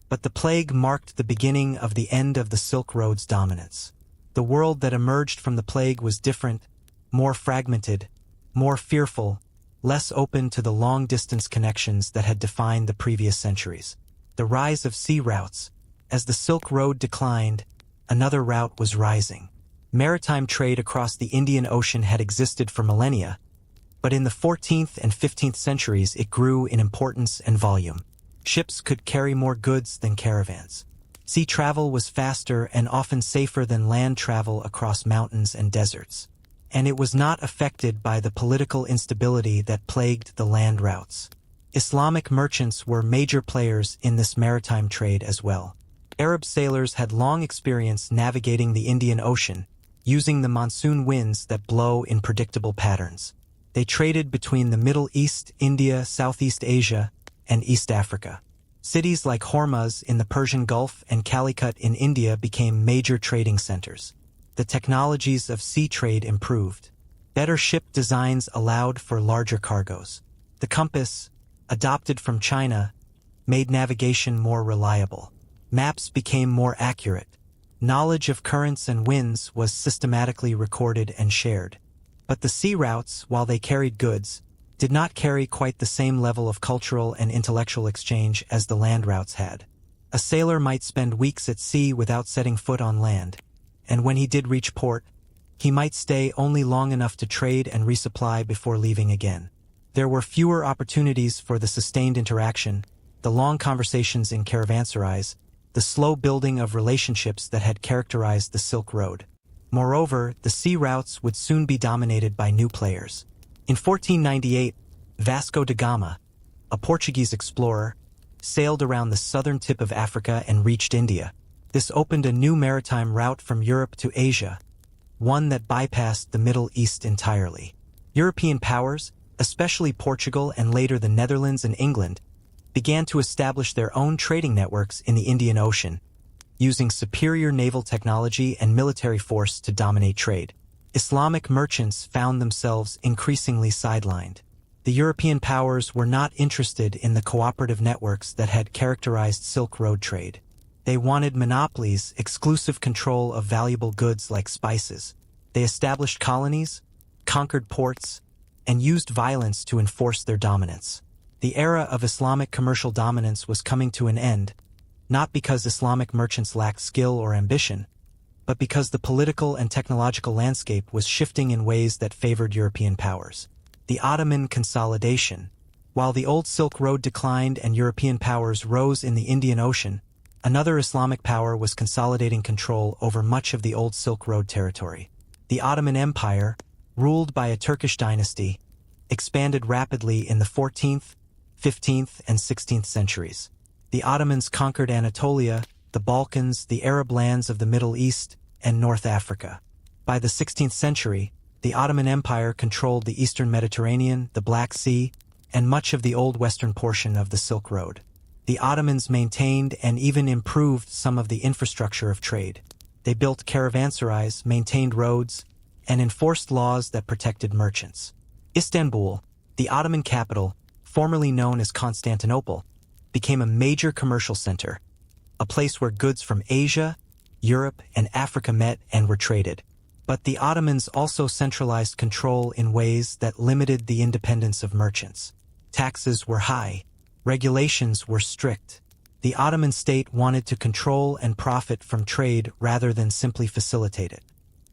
But the plague marked the beginning of the end of the Silk Road's dominance. The world that emerged from the plague was different, more fragmented, more fearful, less open to the long-distance connections that had defined the previous centuries. The rise of sea routes. As the Silk Road declined, another route was rising. Maritime trade across the Indian Ocean had existed for millennia, but in the 14th and 15th centuries it grew in importance and volume. Ships could carry more goods than caravans. Sea travel was faster and often safer than land travel across mountains and deserts. And it was not affected by the political instability that plagued the land routes. Islamic merchants were major players in this maritime trade as well. Arab sailors had long experience navigating the Indian Ocean, using the monsoon winds that blow in predictable patterns. They traded between the Middle East, India, Southeast Asia, and East Africa. Cities like Hormuz in the Persian Gulf and Calicut in India became major trading centers. The technologies of sea trade improved. Better ship designs allowed for larger cargoes. The compass, adopted from China, made navigation more reliable. Maps became more accurate. Knowledge of currents and winds was systematically recorded and shared. But the sea routes, while they carried goods, did not carry quite the same level of cultural and intellectual exchange as the land routes had. A sailor might spend weeks at sea without setting foot on land, and when he did reach port, he might stay only long enough to trade and resupply before leaving again. There were fewer opportunities for the sustained interaction, the long conversations in caravanserais, the slow building of relationships that had characterized the Silk Road. Moreover, the sea routes would soon be dominated by new players. In 1498, Vasco da Gama, a Portuguese explorer, sailed around the southern tip of Africa and reached India. This opened a new maritime route from Europe to Asia, one that bypassed the Middle East entirely. European powers, especially Portugal and later the Netherlands and England, began to establish their own trading networks in the Indian Ocean, using superior naval technology and military force to dominate trade. Islamic merchants found themselves increasingly sidelined. The European powers were not interested in the cooperative networks that had characterized Silk Road trade. They wanted monopolies, exclusive control of valuable goods like spices. They established colonies, conquered ports, and used violence to enforce their dominance. The era of Islamic commercial dominance was coming to an end, not because Islamic merchants lacked skill or ambition, but because the political and technological landscape was shifting in ways that favored European powers. The Ottoman consolidation. While the old Silk Road declined and European powers rose in the Indian Ocean, another Islamic power was consolidating control over much of the old Silk Road territory. The Ottoman Empire, ruled by a Turkish dynasty, expanded rapidly in the 14th, 15th, and 16th centuries. The Ottomans conquered Anatolia, the Balkans, the Arab lands of the Middle East, and North Africa. By the 16th century, the Ottoman Empire controlled the eastern Mediterranean, the Black Sea, and much of the old western portion of the Silk Road. The Ottomans maintained and even improved some of the infrastructure of trade. They built caravanserais, maintained roads, and enforced laws that protected merchants. Istanbul, the Ottoman capital, formerly known as Constantinople, became a major commercial center, a place where goods from Asia, Europe, and Africa met and were traded. But the Ottomans also centralized control in ways that limited the independence of merchants. Taxes were high. Regulations were strict. The Ottoman state wanted to control and profit from trade rather than simply facilitate it.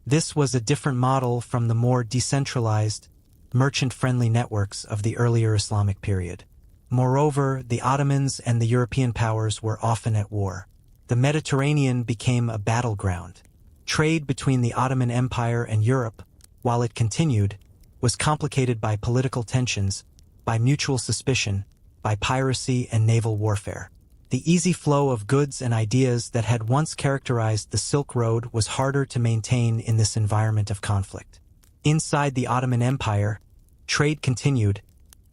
This was a different model from the more decentralized, merchant-friendly networks of the earlier Islamic period. Moreover, the Ottomans and the European powers were often at war. The Mediterranean became a battleground. Trade between the Ottoman Empire and Europe, while it continued, was complicated by political tensions, by mutual suspicion, by piracy and naval warfare. The easy flow of goods and ideas that had once characterized the Silk Road was harder to maintain in this environment of conflict. Inside the Ottoman Empire, trade continued,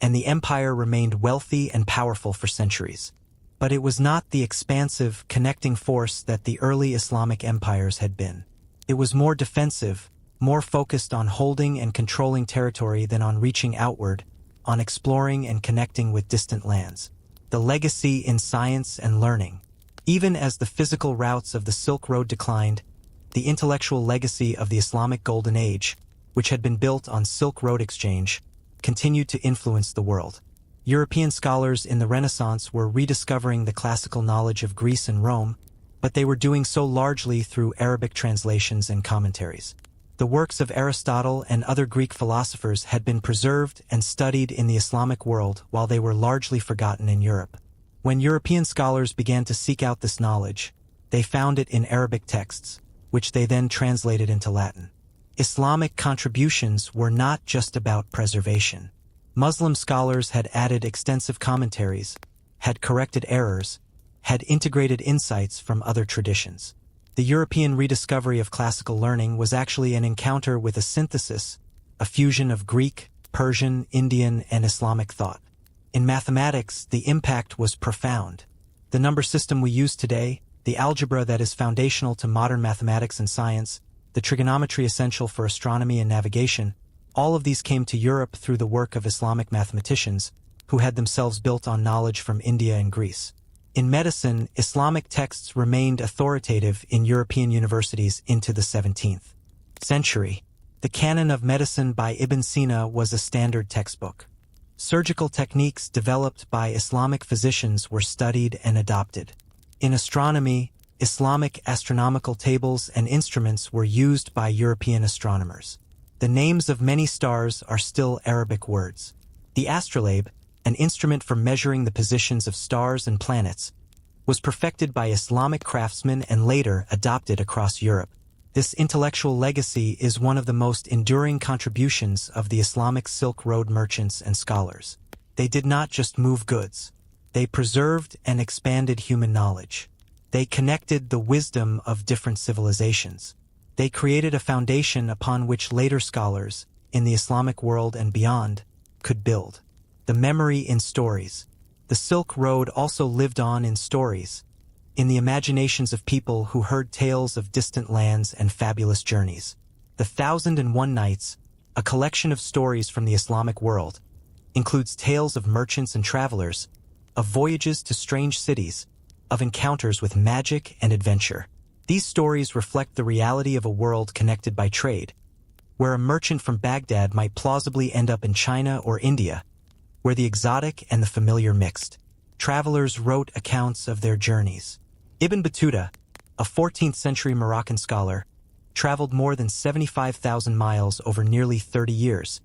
and the empire remained wealthy and powerful for centuries. But it was not the expansive, connecting force that the early Islamic empires had been. It was more defensive, more focused on holding and controlling territory than on reaching outward, on exploring and connecting with distant lands. The legacy in science and learning. Even as the physical routes of the Silk Road declined, the intellectual legacy of the Islamic Golden Age, which had been built on Silk Road exchange, continued to influence the world. European scholars in the Renaissance were rediscovering the classical knowledge of Greece and Rome, but they were doing so largely through Arabic translations and commentaries. The works of Aristotle and other Greek philosophers had been preserved and studied in the Islamic world while they were largely forgotten in Europe. When European scholars began to seek out this knowledge, they found it in Arabic texts, which they then translated into Latin. Islamic contributions were not just about preservation. Muslim scholars had added extensive commentaries, had corrected errors, had integrated insights from other traditions. The European rediscovery of classical learning was actually an encounter with a synthesis, a fusion of Greek, Persian, Indian, and Islamic thought. In mathematics, the impact was profound. The number system we use today, the algebra that is foundational to modern mathematics and science, the trigonometry essential for astronomy and navigation, all of these came to Europe through the work of Islamic mathematicians, who had themselves built on knowledge from India and Greece. In medicine, Islamic texts remained authoritative in European universities into the 17th century. The Canon of Medicine by Ibn Sina was a standard textbook. Surgical techniques developed by Islamic physicians were studied and adopted. In astronomy, Islamic astronomical tables and instruments were used by European astronomers. The names of many stars are still Arabic words. The astrolabe, an instrument for measuring the positions of stars and planets, was perfected by Islamic craftsmen and later adopted across Europe. This intellectual legacy is one of the most enduring contributions of the Islamic Silk Road merchants and scholars. They did not just move goods. They preserved and expanded human knowledge. They connected the wisdom of different civilizations. They created a foundation upon which later scholars, in the Islamic world and beyond, could build. The memory in stories. The Silk Road also lived on in stories, in the imaginations of people who heard tales of distant lands and fabulous journeys. The 1001 Nights, a collection of stories from the Islamic world, includes tales of merchants and travelers, of voyages to strange cities, of encounters with magic and adventure. These stories reflect the reality of a world connected by trade, where a merchant from Baghdad might plausibly end up in China or India, where the exotic and the familiar mixed. Travelers wrote accounts of their journeys. Ibn Battuta, a 14th-century Moroccan scholar, traveled more than 75,000 miles over nearly 30 years,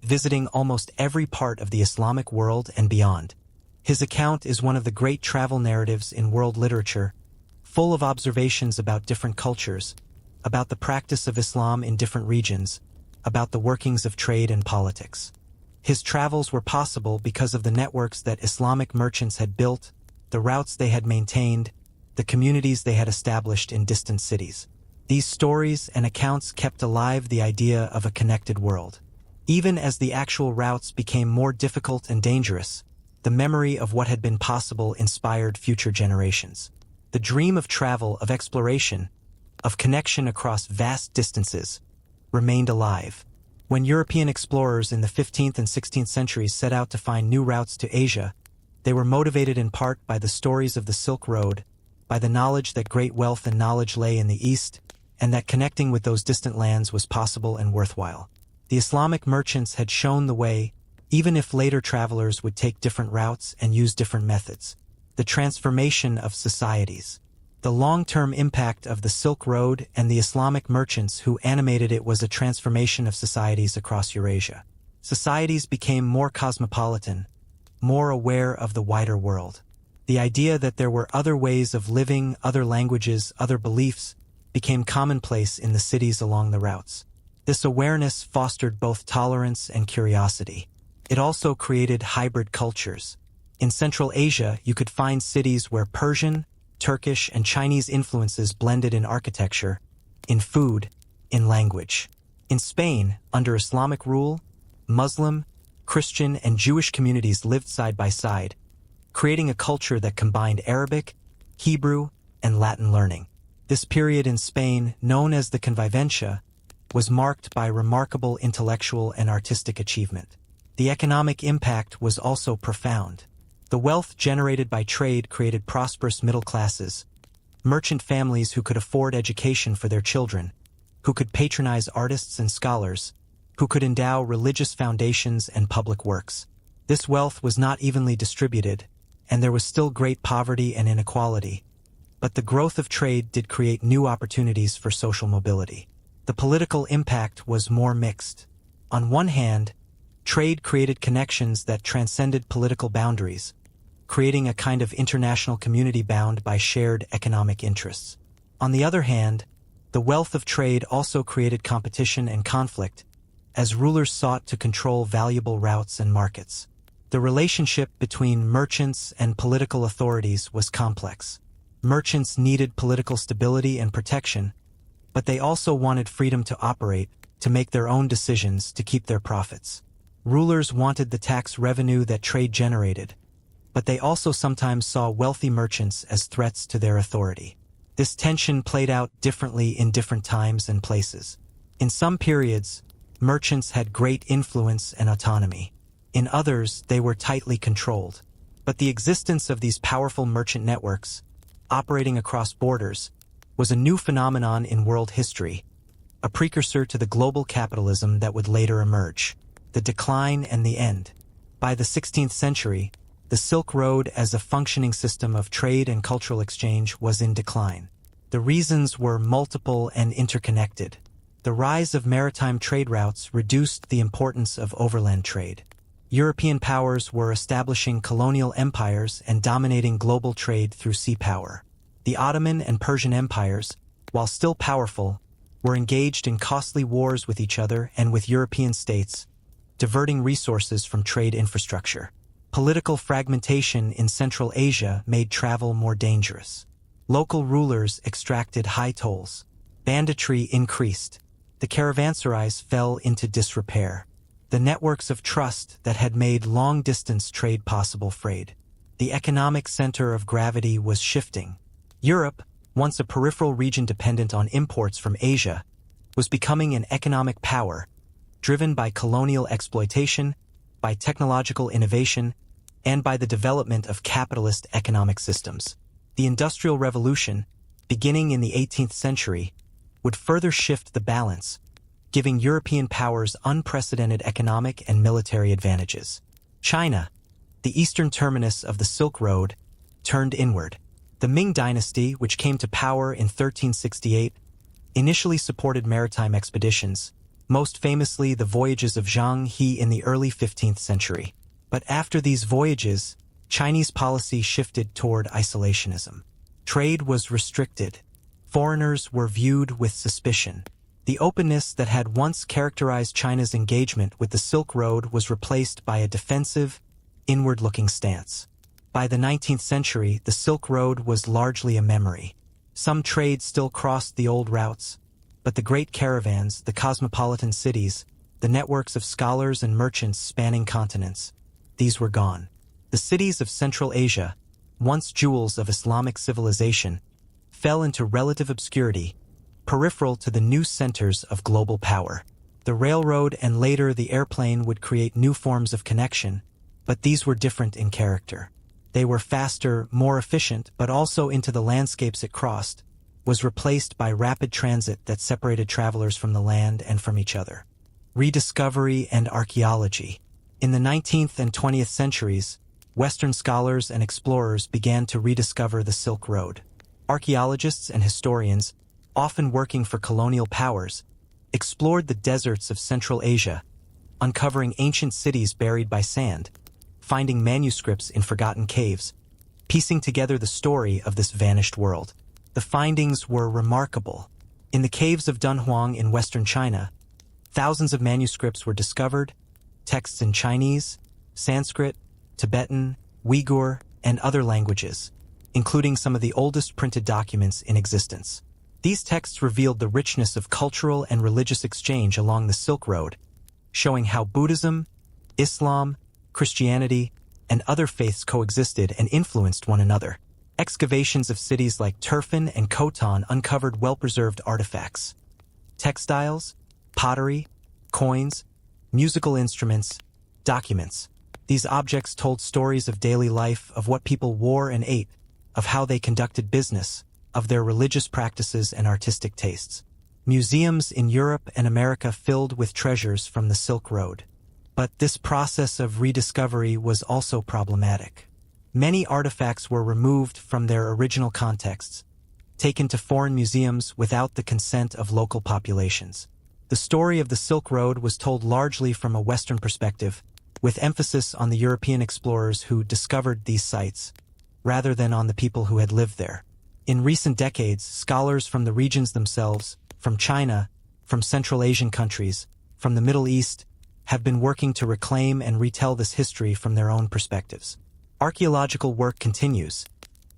visiting almost every part of the Islamic world and beyond. His account is one of the great travel narratives in world literature, full of observations about different cultures, about the practice of Islam in different regions, about the workings of trade and politics. His travels were possible because of the networks that Islamic merchants had built, the routes they had maintained, the communities they had established in distant cities. These stories and accounts kept alive the idea of a connected world. Even as the actual routes became more difficult and dangerous, the memory of what had been possible inspired future generations. The dream of travel, of exploration, of connection across vast distances, remained alive. When European explorers in the 15th and 16th centuries set out to find new routes to Asia, they were motivated in part by the stories of the Silk Road, by the knowledge that great wealth and knowledge lay in the East, and that connecting with those distant lands was possible and worthwhile. The Islamic merchants had shown the way, even if later travelers would take different routes and use different methods. The transformation of societies. The long-term impact of the Silk Road and the Islamic merchants who animated it was a transformation of societies across Eurasia. Societies became more cosmopolitan, more aware of the wider world. The idea that there were other ways of living, other languages, other beliefs, became commonplace in the cities along the routes. This awareness fostered both tolerance and curiosity. It also created hybrid cultures. In Central Asia, you could find cities where Persian, Turkish, and Chinese influences blended in architecture, in food, in language. In Spain, under Islamic rule, Muslim, Christian, and Jewish communities lived side by side, creating a culture that combined Arabic, Hebrew, and Latin learning. This period in Spain, known as the Convivencia, was marked by remarkable intellectual and artistic achievement. The economic impact was also profound. The wealth generated by trade created prosperous middle classes, merchant families who could afford education for their children, who could patronize artists and scholars, who could endow religious foundations and public works. This wealth was not evenly distributed, and there was still great poverty and inequality. But the growth of trade did create new opportunities for social mobility. The political impact was more mixed. On one hand, trade created connections that transcended political boundaries, creating a kind of international community bound by shared economic interests. On the other hand, the wealth of trade also created competition and conflict, as rulers sought to control valuable routes and markets. The relationship between merchants and political authorities was complex. Merchants needed political stability and protection, but they also wanted freedom to operate, to make their own decisions, to keep their profits. Rulers wanted the tax revenue that trade generated, but they also sometimes saw wealthy merchants as threats to their authority. This tension played out differently in different times and places. In some periods, merchants had great influence and autonomy. In others, they were tightly controlled. But the existence of these powerful merchant networks, operating across borders, was a new phenomenon in world history, a precursor to the global capitalism that would later emerge. The decline and the end. By the 16th century, the Silk Road as a functioning system of trade and cultural exchange was in decline. The reasons were multiple and interconnected. The rise of maritime trade routes reduced the importance of overland trade. European powers were establishing colonial empires and dominating global trade through sea power. The Ottoman and Persian empires, while still powerful, were engaged in costly wars with each other and with European states, diverting resources from trade infrastructure. Political fragmentation in Central Asia made travel more dangerous. Local rulers extracted high tolls. Banditry increased. The caravanserais fell into disrepair. The networks of trust that had made long-distance trade possible frayed. The economic center of gravity was shifting. Europe, once a peripheral region dependent on imports from Asia, was becoming an economic power, driven by colonial exploitation, by technological innovation, and by the development of capitalist economic systems. The Industrial Revolution, beginning in the 18th century, would further shift the balance, giving European powers unprecedented economic and military advantages. China, the eastern terminus of the Silk Road, turned inward. The Ming dynasty, which came to power in 1368, initially supported maritime expeditions, most famously the voyages of Zhang He in the early 15th century. But after these voyages, Chinese policy shifted toward isolationism. Trade was restricted. Foreigners were viewed with suspicion. The openness that had once characterized China's engagement with the Silk Road was replaced by a defensive, inward-looking stance. By the 19th century, the Silk Road was largely a memory. Some trade still crossed the old routes, but the great caravans, the cosmopolitan cities, the networks of scholars and merchants spanning continents, these were gone. The cities of Central Asia, once jewels of Islamic civilization, fell into relative obscurity, peripheral to the new centers of global power. The railroad and later the airplane would create new forms of connection, but these were different in character. They were faster, more efficient, but also into the landscapes it crossed, was replaced by rapid transit that separated travelers from the land and from each other. Rediscovery and archaeology. In the 19th and 20th centuries, Western scholars and explorers began to rediscover the Silk Road. Archaeologists and historians, often working for colonial powers, explored the deserts of Central Asia, uncovering ancient cities buried by sand, finding manuscripts in forgotten caves, piecing together the story of this vanished world. The findings were remarkable. In the caves of Dunhuang in western China, Thousands of manuscripts were discovered, texts in Chinese, Sanskrit, Tibetan, Uyghur, and other languages, including some of the oldest printed documents in existence. These texts revealed the richness of cultural and religious exchange along the Silk Road, showing how Buddhism, Islam, Christianity, and other faiths coexisted and influenced one another. Excavations of cities like Turfan and Khotan uncovered well-preserved artifacts, textiles, pottery, coins, musical instruments, documents. These objects told stories of daily life, of what people wore and ate, of how they conducted business, of their religious practices and artistic tastes. Museums in Europe and America filled with treasures from the Silk Road. But this process of rediscovery was also problematic. Many artifacts were removed from their original contexts, taken to foreign museums without the consent of local populations. The story of the Silk Road was told largely from a Western perspective, with emphasis on the European explorers who discovered these sites, rather than on the people who had lived there. In recent decades, scholars from the regions themselves, from China, from Central Asian countries, from the Middle East, have been working to reclaim and retell this history from their own perspectives. Archaeological work continues,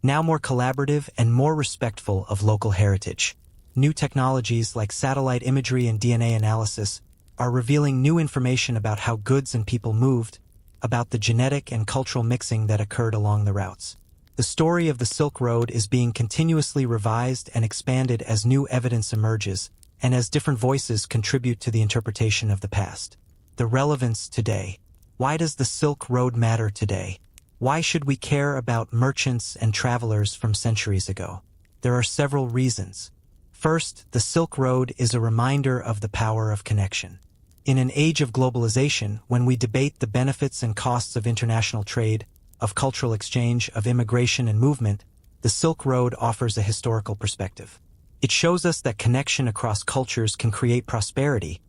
now more collaborative and more respectful of local heritage. New technologies like satellite imagery and DNA analysis are revealing new information about how goods and people moved, about the genetic and cultural mixing that occurred along the routes. The story of the Silk Road is being continuously revised and expanded as new evidence emerges, and as different voices contribute to the interpretation of the past. The relevance today. Why does the Silk Road matter today? Why should we care about merchants and travelers from centuries ago? There are several reasons. First, the Silk Road is a reminder of the power of connection. In an age of globalization, when we debate the benefits and costs of international trade, of cultural exchange, of immigration and movement, the Silk Road offers a historical perspective. It shows us that connection across cultures can create prosperity,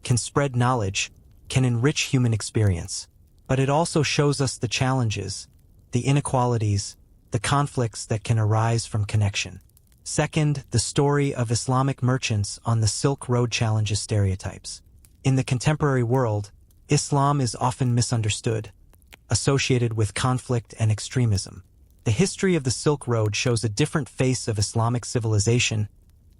can spread knowledge, can enrich human experience. But it also shows us the challenges, the inequalities, the conflicts that can arise from connection. Second, the story of Islamic merchants on the Silk Road challenges stereotypes. In the contemporary world, Islam is often misunderstood, associated with conflict and extremism. The history of the Silk Road shows a different face of Islamic civilization,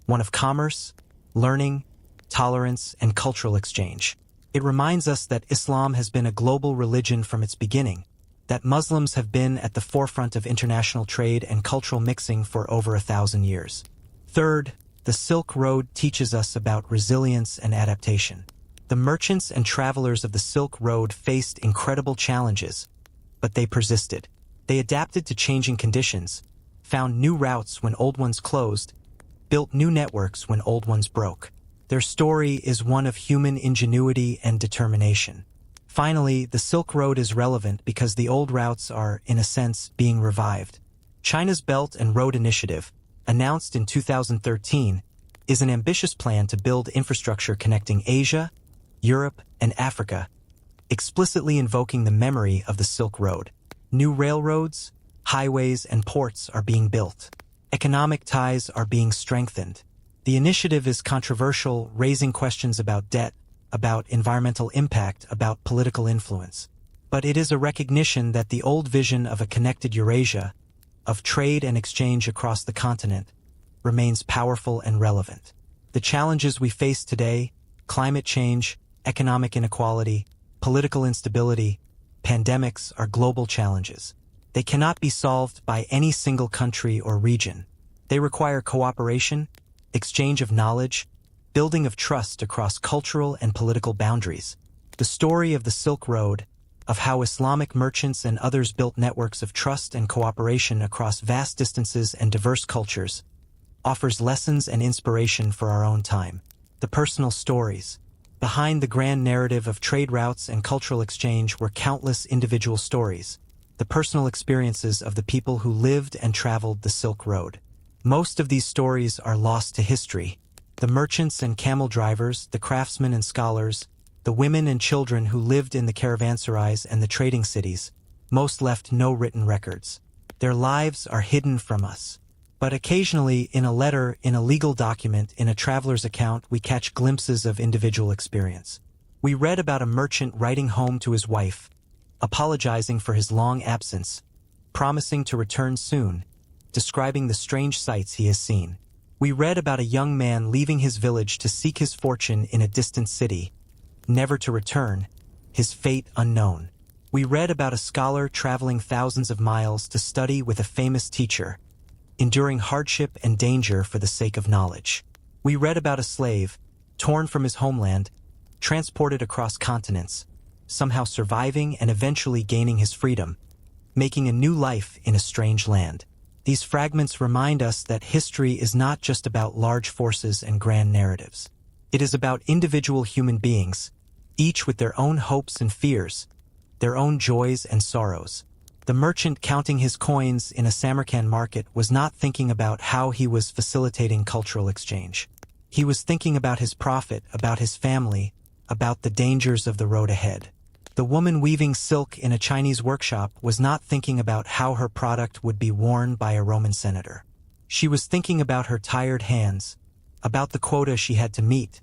one of commerce, learning, tolerance, and cultural exchange. It reminds us that Islam has been a global religion from its beginning, that Muslims have been at the forefront of international trade and cultural mixing for over 1,000 years. Third, the Silk Road teaches us about resilience and adaptation. The merchants and travelers of the Silk Road faced incredible challenges, but they persisted. They adapted to changing conditions, found new routes when old ones closed, built new networks when old ones broke. Their story is one of human ingenuity and determination. Finally, the Silk Road is relevant because the old routes are, in a sense, being revived. China's Belt and Road Initiative, announced in 2013, is an ambitious plan to build infrastructure connecting Asia, Europe, and Africa, explicitly invoking the memory of the Silk Road. New railroads, highways, and ports are being built. Economic ties are being strengthened. The initiative is controversial, raising questions about debt, about environmental impact, about political influence. But it is a recognition that the old vision of a connected Eurasia, of trade and exchange across the continent, remains powerful and relevant. The challenges we face today, climate change, economic inequality, political instability, pandemics, are global challenges. They cannot be solved by any single country or region. They require cooperation, exchange of knowledge, building of trust across cultural and political boundaries. The story of the Silk Road, of how Islamic merchants and others built networks of trust and cooperation across vast distances and diverse cultures, offers lessons and inspiration for our own time. The personal stories. Behind the grand narrative of trade routes and cultural exchange were countless individual stories, the personal experiences of the people who lived and traveled the Silk Road. Most of these stories are lost to history. The merchants and camel drivers, the craftsmen and scholars, the women and children who lived in the caravanserais and the trading cities, most left no written records. Their lives are hidden from us. But occasionally, in a letter, in a legal document, in a traveler's account, we catch glimpses of individual experience. We read about a merchant writing home to his wife, apologizing for his long absence, promising to return soon, describing the strange sights he has seen. We read about a young man leaving his village to seek his fortune in a distant city, never to return, his fate unknown. We read about a scholar traveling thousands of miles to study with a famous teacher, enduring hardship and danger for the sake of knowledge. We read about a slave, torn from his homeland, transported across continents, somehow surviving and eventually gaining his freedom, making a new life in a strange land. These fragments remind us that history is not just about large forces and grand narratives. It is about individual human beings, each with their own hopes and fears, their own joys and sorrows. The merchant counting his coins in a Samarkand market was not thinking about how he was facilitating cultural exchange. He was thinking about his profit, about his family, about the dangers of the road ahead. The woman weaving silk in a Chinese workshop was not thinking about how her product would be worn by a Roman senator. She was thinking about her tired hands, about the quota she had to meet,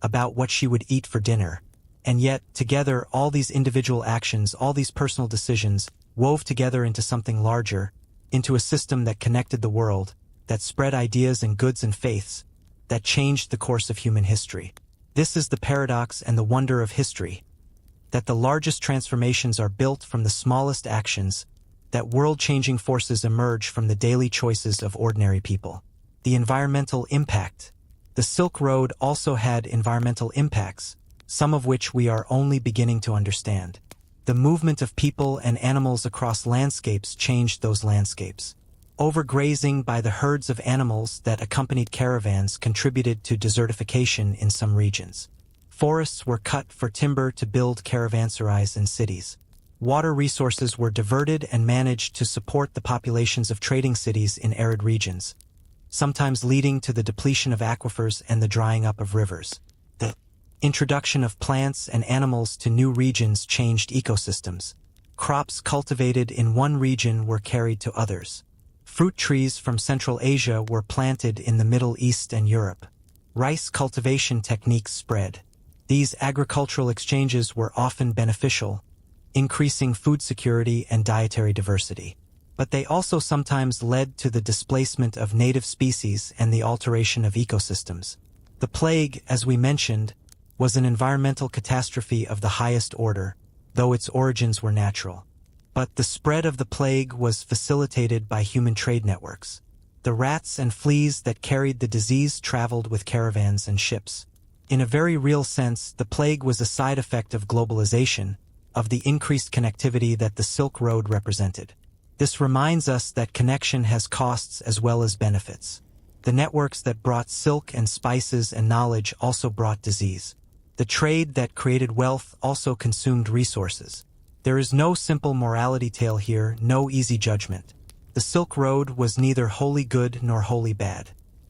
about what she would eat for dinner. And yet, together, all these individual actions, all these personal decisions, wove together into something larger, into a system that connected the world, that spread ideas and goods and faiths, that changed the course of human history. This is the paradox and the wonder of history, that the largest transformations are built from the smallest actions, that world-changing forces emerge from the daily choices of ordinary people. The environmental impact. The Silk Road also had environmental impacts, some of which we are only beginning to understand. The movement of people and animals across landscapes changed those landscapes. Overgrazing by the herds of animals that accompanied caravans contributed to desertification in some regions. Forests were cut for timber to build caravanserais and cities. Water resources were diverted and managed to support the populations of trading cities in arid regions, sometimes leading to the depletion of aquifers and the drying up of rivers. The introduction of plants and animals to new regions changed ecosystems. Crops cultivated in one region were carried to others. Fruit trees from Central Asia were planted in the Middle East and Europe. Rice cultivation techniques spread. These agricultural exchanges were often beneficial, increasing food security and dietary diversity. But they also sometimes led to the displacement of native species and the alteration of ecosystems. The plague, as we mentioned, was an environmental catastrophe of the highest order, though its origins were natural. But the spread of the plague was facilitated by human trade networks. The rats and fleas that carried the disease traveled with caravans and ships. In a very real sense, the plague was a side effect of globalization, of the increased connectivity that the Silk Road represented. This reminds us that connection has costs as well as benefits. The networks that brought silk and spices and knowledge also brought disease. The trade that created wealth also consumed resources. There is no simple morality tale here, no easy judgment. The Silk Road was neither wholly good nor wholly bad.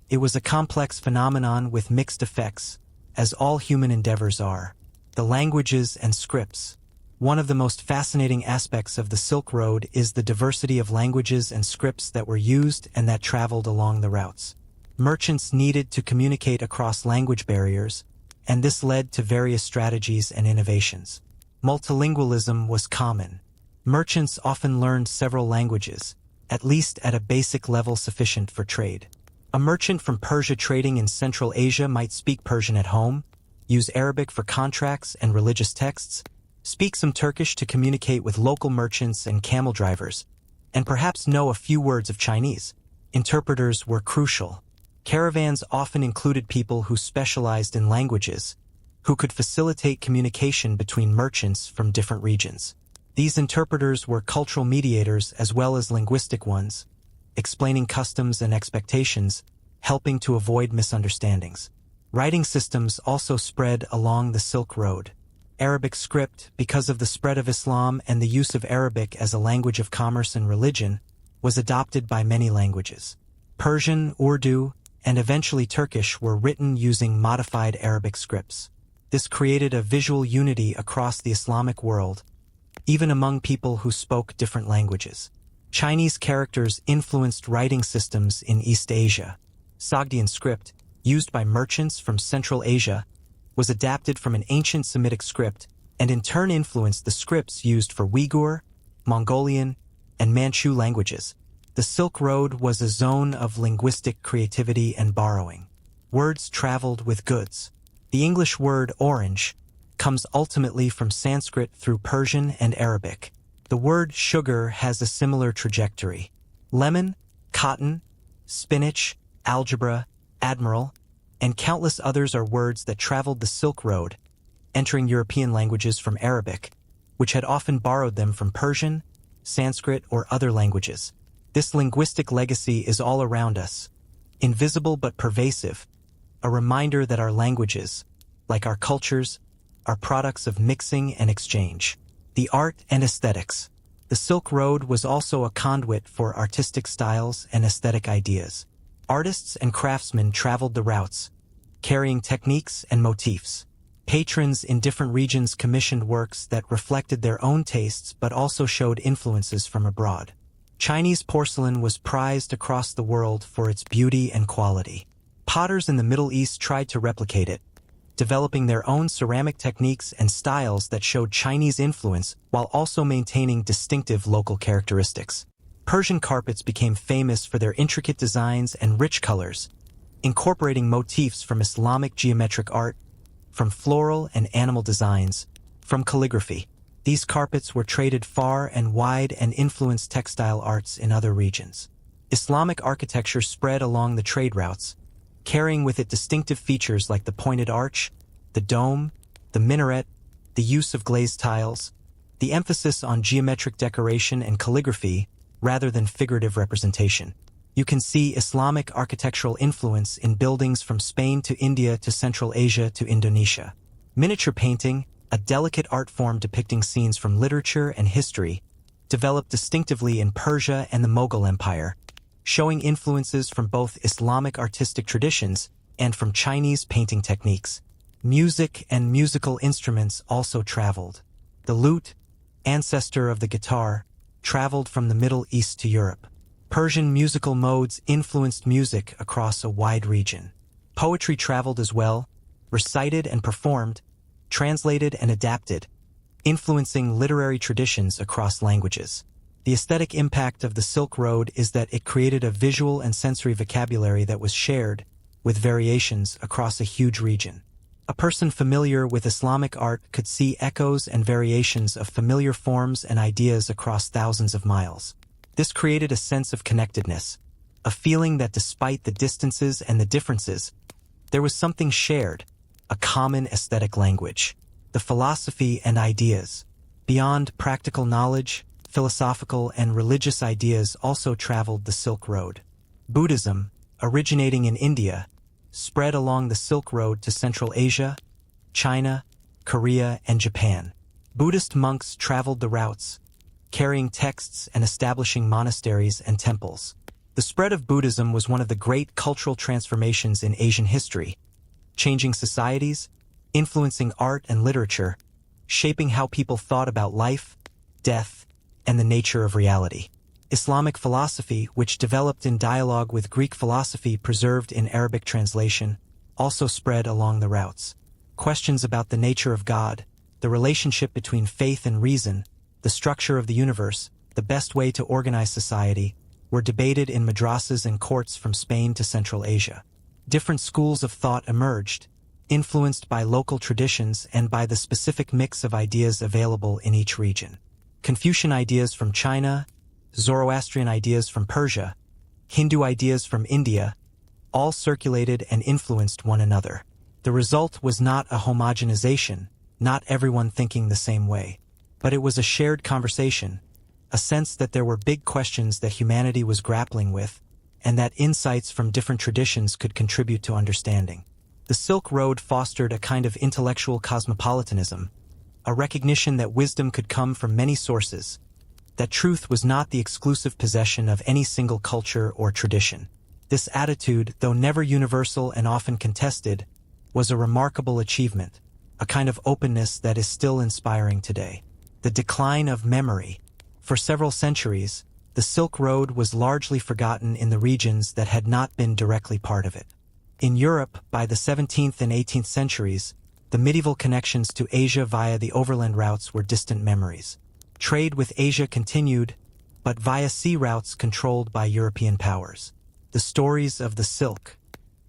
It was a complex phenomenon with mixed effects, as all human endeavors are. The languages and scripts. One of the most fascinating aspects of the Silk Road is the diversity of languages and scripts that were used and that traveled along the routes. Merchants needed to communicate across language barriers, and this led to various strategies and innovations. Multilingualism was common. Merchants often learned several languages, at least at a basic level sufficient for trade. A merchant from Persia trading in Central Asia might speak Persian at home, use Arabic for contracts and religious texts, speak some Turkish to communicate with local merchants and camel drivers, and perhaps know a few words of Chinese. Interpreters were crucial. Caravans often included people who specialized in languages, who could facilitate communication between merchants from different regions. These interpreters were cultural mediators as well as linguistic ones, explaining customs and expectations, helping to avoid misunderstandings. Writing systems also spread along the Silk Road. Arabic script, because of the spread of Islam and the use of Arabic as a language of commerce and religion, was adopted by many languages. Persian, Urdu, and eventually Turkish were written using modified Arabic scripts. This created a visual unity across the Islamic world, even among people who spoke different languages. Chinese characters influenced writing systems in East Asia. Sogdian script, used by merchants from Central Asia, was adapted from an ancient Semitic script and in turn influenced the scripts used for Uyghur, Mongolian, and Manchu languages. The Silk Road was a zone of linguistic creativity and borrowing. Words traveled with goods. The English word orange comes ultimately from Sanskrit through Persian and Arabic. The word sugar has a similar trajectory. Lemon, cotton, spinach, algebra, admiral, and countless others are words that traveled the Silk Road, entering European languages from Arabic, which had often borrowed them from Persian, Sanskrit, or other languages. This linguistic legacy is all around us, invisible but pervasive, a reminder that our languages, like our cultures, are products of mixing and exchange. The art and aesthetics. The Silk Road was also a conduit for artistic styles and aesthetic ideas. Artists and craftsmen traveled the routes, carrying techniques and motifs. Patrons in different regions commissioned works that reflected their own tastes but also showed influences from abroad. Chinese porcelain was prized across the world for its beauty and quality. Potters in the Middle East tried to replicate it, developing their own ceramic techniques and styles that showed Chinese influence while also maintaining distinctive local characteristics. Persian carpets became famous for their intricate designs and rich colors, incorporating motifs from Islamic geometric art, from floral and animal designs, from calligraphy. These carpets were traded far and wide and influenced textile arts in other regions. Islamic architecture spread along the trade routes, carrying with it distinctive features like the pointed arch, the dome, the minaret, the use of glazed tiles, the emphasis on geometric decoration and calligraphy rather than figurative representation. You can see Islamic architectural influence in buildings from Spain to India to Central Asia to Indonesia. Miniature painting, a delicate art form depicting scenes from literature and history, developed distinctively in Persia and the Mughal Empire, showing influences from both Islamic artistic traditions and from Chinese painting techniques. Music and musical instruments also traveled. The lute, ancestor of the guitar, traveled from the Middle East to Europe. Persian musical modes influenced music across a wide region. Poetry traveled as well, recited and performed, translated and adapted, influencing literary traditions across languages. The aesthetic impact of the Silk Road is that it created a visual and sensory vocabulary that was shared, with variations across a huge region. A person familiar with Islamic art could see echoes and variations of familiar forms and ideas across thousands of miles. This created a sense of connectedness, a feeling that despite the distances and the differences, there was something shared, a common aesthetic language. The philosophy and ideas. Beyond practical knowledge, philosophical and religious ideas also traveled the Silk Road. Buddhism, originating in India, spread along the Silk Road to Central Asia, China, Korea, and Japan. Buddhist monks traveled the routes, carrying texts and establishing monasteries and temples. The spread of Buddhism was one of the great cultural transformations in Asian history, changing societies, influencing art and literature, shaping how people thought about life, death, and the nature of reality. Islamic philosophy, which developed in dialogue with Greek philosophy preserved in Arabic translation, also spread along the routes. Questions about the nature of God, the relationship between faith and reason, the structure of the universe, the best way to organize society, were debated in madrasas and courts from Spain to Central Asia. Different schools of thought emerged, influenced by local traditions and by the specific mix of ideas available in each region. Confucian ideas from China, Zoroastrian ideas from Persia, Hindu ideas from India, all circulated and influenced one another. The result was not a homogenization, not everyone thinking the same way, but it was a shared conversation, a sense that there were big questions that humanity was grappling with, and that insights from different traditions could contribute to understanding. The Silk Road fostered a kind of intellectual cosmopolitanism, a recognition that wisdom could come from many sources, that truth was not the exclusive possession of any single culture or tradition. This attitude, though never universal and often contested, was a remarkable achievement, a kind of openness that is still inspiring today. The decline of memory. For several centuries, the Silk Road was largely forgotten in the regions that had not been directly part of it. In Europe, by the 17th and 18th centuries, the medieval connections to Asia via the overland routes were distant memories. Trade with Asia continued, but via sea routes controlled by European powers. The stories of the Silk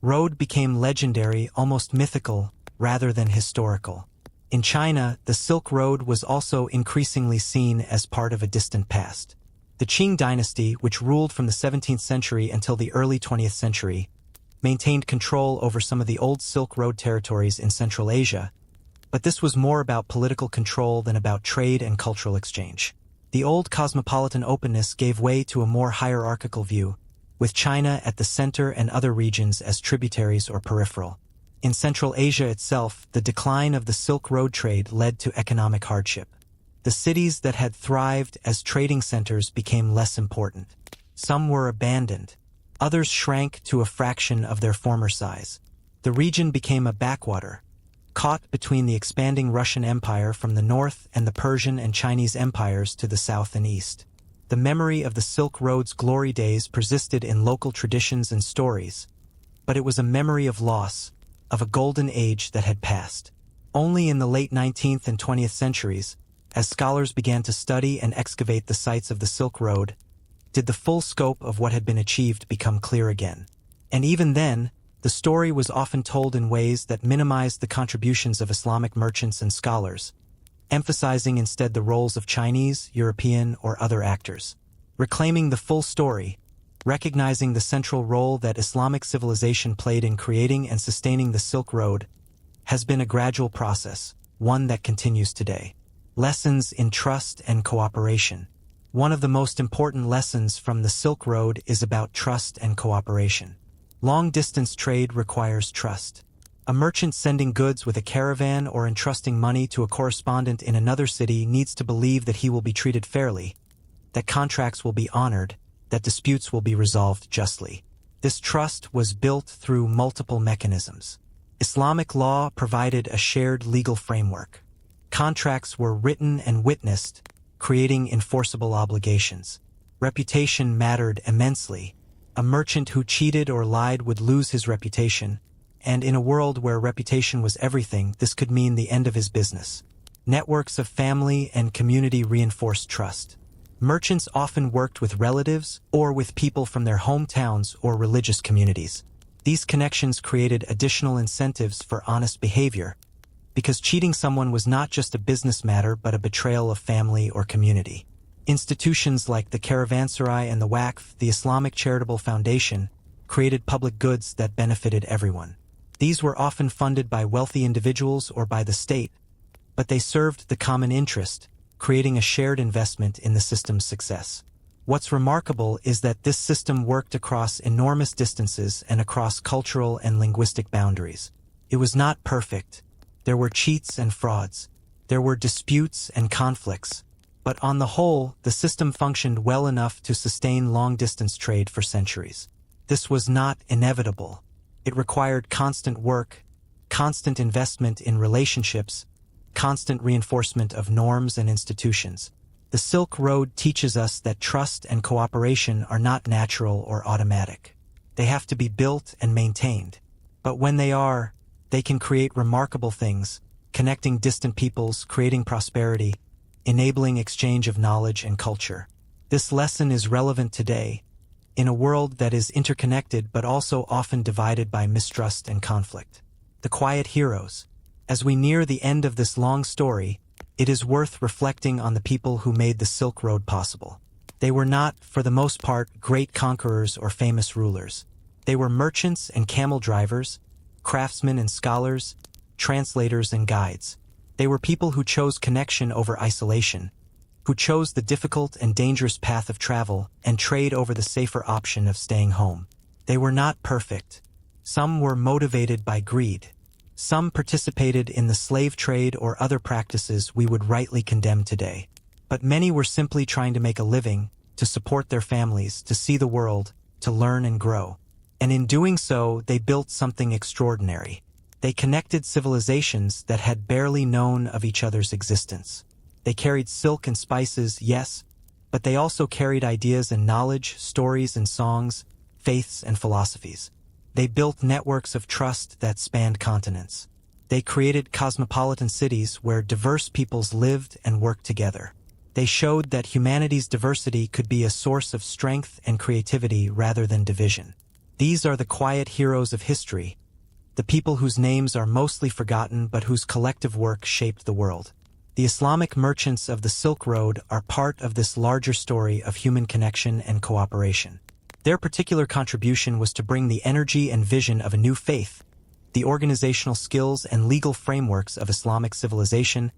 Road became legendary, almost mythical, rather than historical. In China, the Silk Road was also increasingly seen as part of a distant past. The Qing dynasty, which ruled from the 17th century until the early 20th century, maintained control over some of the old Silk Road territories in Central Asia, but this was more about political control than about trade and cultural exchange. The old cosmopolitan openness gave way to a more hierarchical view, with China at the center and other regions as tributaries or peripheral. In Central Asia itself, the decline of the Silk Road trade led to economic hardship. The cities that had thrived as trading centers became less important. Some were abandoned. Others shrank to a fraction of their former size. The region became a backwater, caught between the expanding Russian Empire from the north and the Persian and Chinese empires to the south and east. The memory of the Silk Road's glory days persisted in local traditions and stories, but it was a memory of loss, of a golden age that had passed. Only in the late 19th and 20th centuries, as scholars began to study and excavate the sites of the Silk Road, did the full scope of what had been achieved become clear again. And even then, the story was often told in ways that minimized the contributions of Islamic merchants and scholars, emphasizing instead the roles of Chinese, European, or other actors. Reclaiming the full story, recognizing the central role that Islamic civilization played in creating and sustaining the Silk Road, has been a gradual process, one that continues today. Lessons in trust and cooperation. One of the most important lessons from the Silk Road is about trust and cooperation. Long-distance trade requires trust. A merchant sending goods with a caravan or entrusting money to a correspondent in another city needs to believe that he will be treated fairly, that contracts will be honored, that disputes will be resolved justly. This trust was built through multiple mechanisms. Islamic law provided a shared legal framework. Contracts were written and witnessed, creating enforceable obligations. Reputation mattered immensely. A merchant who cheated or lied would lose his reputation, and in a world where reputation was everything, this could mean the end of his business. Networks of family and community reinforced trust. Merchants often worked with relatives or with people from their hometowns or religious communities. These connections created additional incentives for honest behavior, because cheating someone was not just a business matter but a betrayal of family or community. Institutions like the Caravanserai and the Waqf, the Islamic Charitable Foundation, created public goods that benefited everyone. These were often funded by wealthy individuals or by the state, but they served the common interest, creating a shared investment in the system's success. What's remarkable is that this system worked across enormous distances and across cultural and linguistic boundaries. It was not perfect. There were cheats and frauds. There were disputes and conflicts. But on the whole, the system functioned well enough to sustain long-distance trade for centuries. This was not inevitable. It required constant work, constant investment in relationships, constant reinforcement of norms and institutions. The Silk Road teaches us that trust and cooperation are not natural or automatic. They have to be built and maintained. But when they are, they can create remarkable things, connecting distant peoples, creating prosperity, enabling exchange of knowledge and culture. This lesson is relevant today, in a world that is interconnected but also often divided by mistrust and conflict. The quiet heroes. As we near the end of this long story, it is worth reflecting on the people who made the Silk Road possible. They were not, for the most part, great conquerors or famous rulers. They were merchants and camel drivers, craftsmen and scholars, translators and guides. They were people who chose connection over isolation, who chose the difficult and dangerous path of travel and trade over the safer option of staying home. They were not perfect. Some were motivated by greed. Some participated in the slave trade or other practices we would rightly condemn today. But many were simply trying to make a living, to support their families, to see the world, to learn and grow. And in doing so, they built something extraordinary. They connected civilizations that had barely known of each other's existence. They carried silk and spices, yes, but they also carried ideas and knowledge, stories and songs, faiths and philosophies. They built networks of trust that spanned continents. They created cosmopolitan cities where diverse peoples lived and worked together. They showed that humanity's diversity could be a source of strength and creativity rather than division. These are the quiet heroes of history, the people whose names are mostly forgotten but whose collective work shaped the world. The Islamic merchants of the Silk Road are part of this larger story of human connection and cooperation. Their particular contribution was to bring the energy and vision of a new faith, the organizational skills and legal frameworks of Islamic civilization,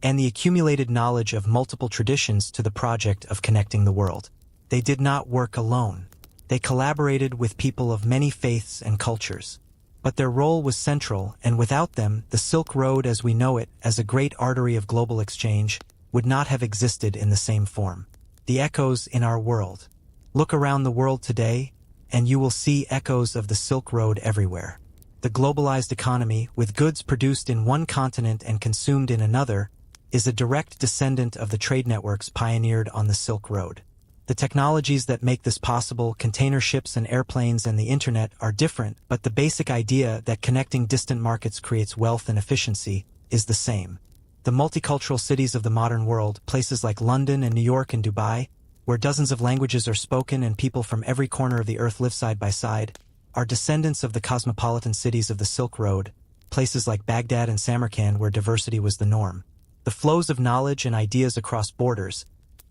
and the accumulated knowledge of multiple traditions to the project of connecting the world. They did not work alone. They collaborated with people of many faiths and cultures. But their role was central, and without them, the Silk Road as we know it, as a great artery of global exchange, would not have existed in the same form. The echoes in our world. Look around the world today, and you will see echoes of the Silk Road everywhere. The globalized economy, with goods produced in one continent and consumed in another, is a direct descendant of the trade networks pioneered on the Silk Road. The technologies that make this possible, container ships and airplanes and the internet, are different, but the basic idea that connecting distant markets creates wealth and efficiency is the same. The multicultural cities of the modern world, places like London and New York and Dubai, where dozens of languages are spoken and people from every corner of the earth live side by side, are descendants of the cosmopolitan cities of the Silk Road, places like Baghdad and Samarkand where diversity was the norm. The flows of knowledge and ideas across borders,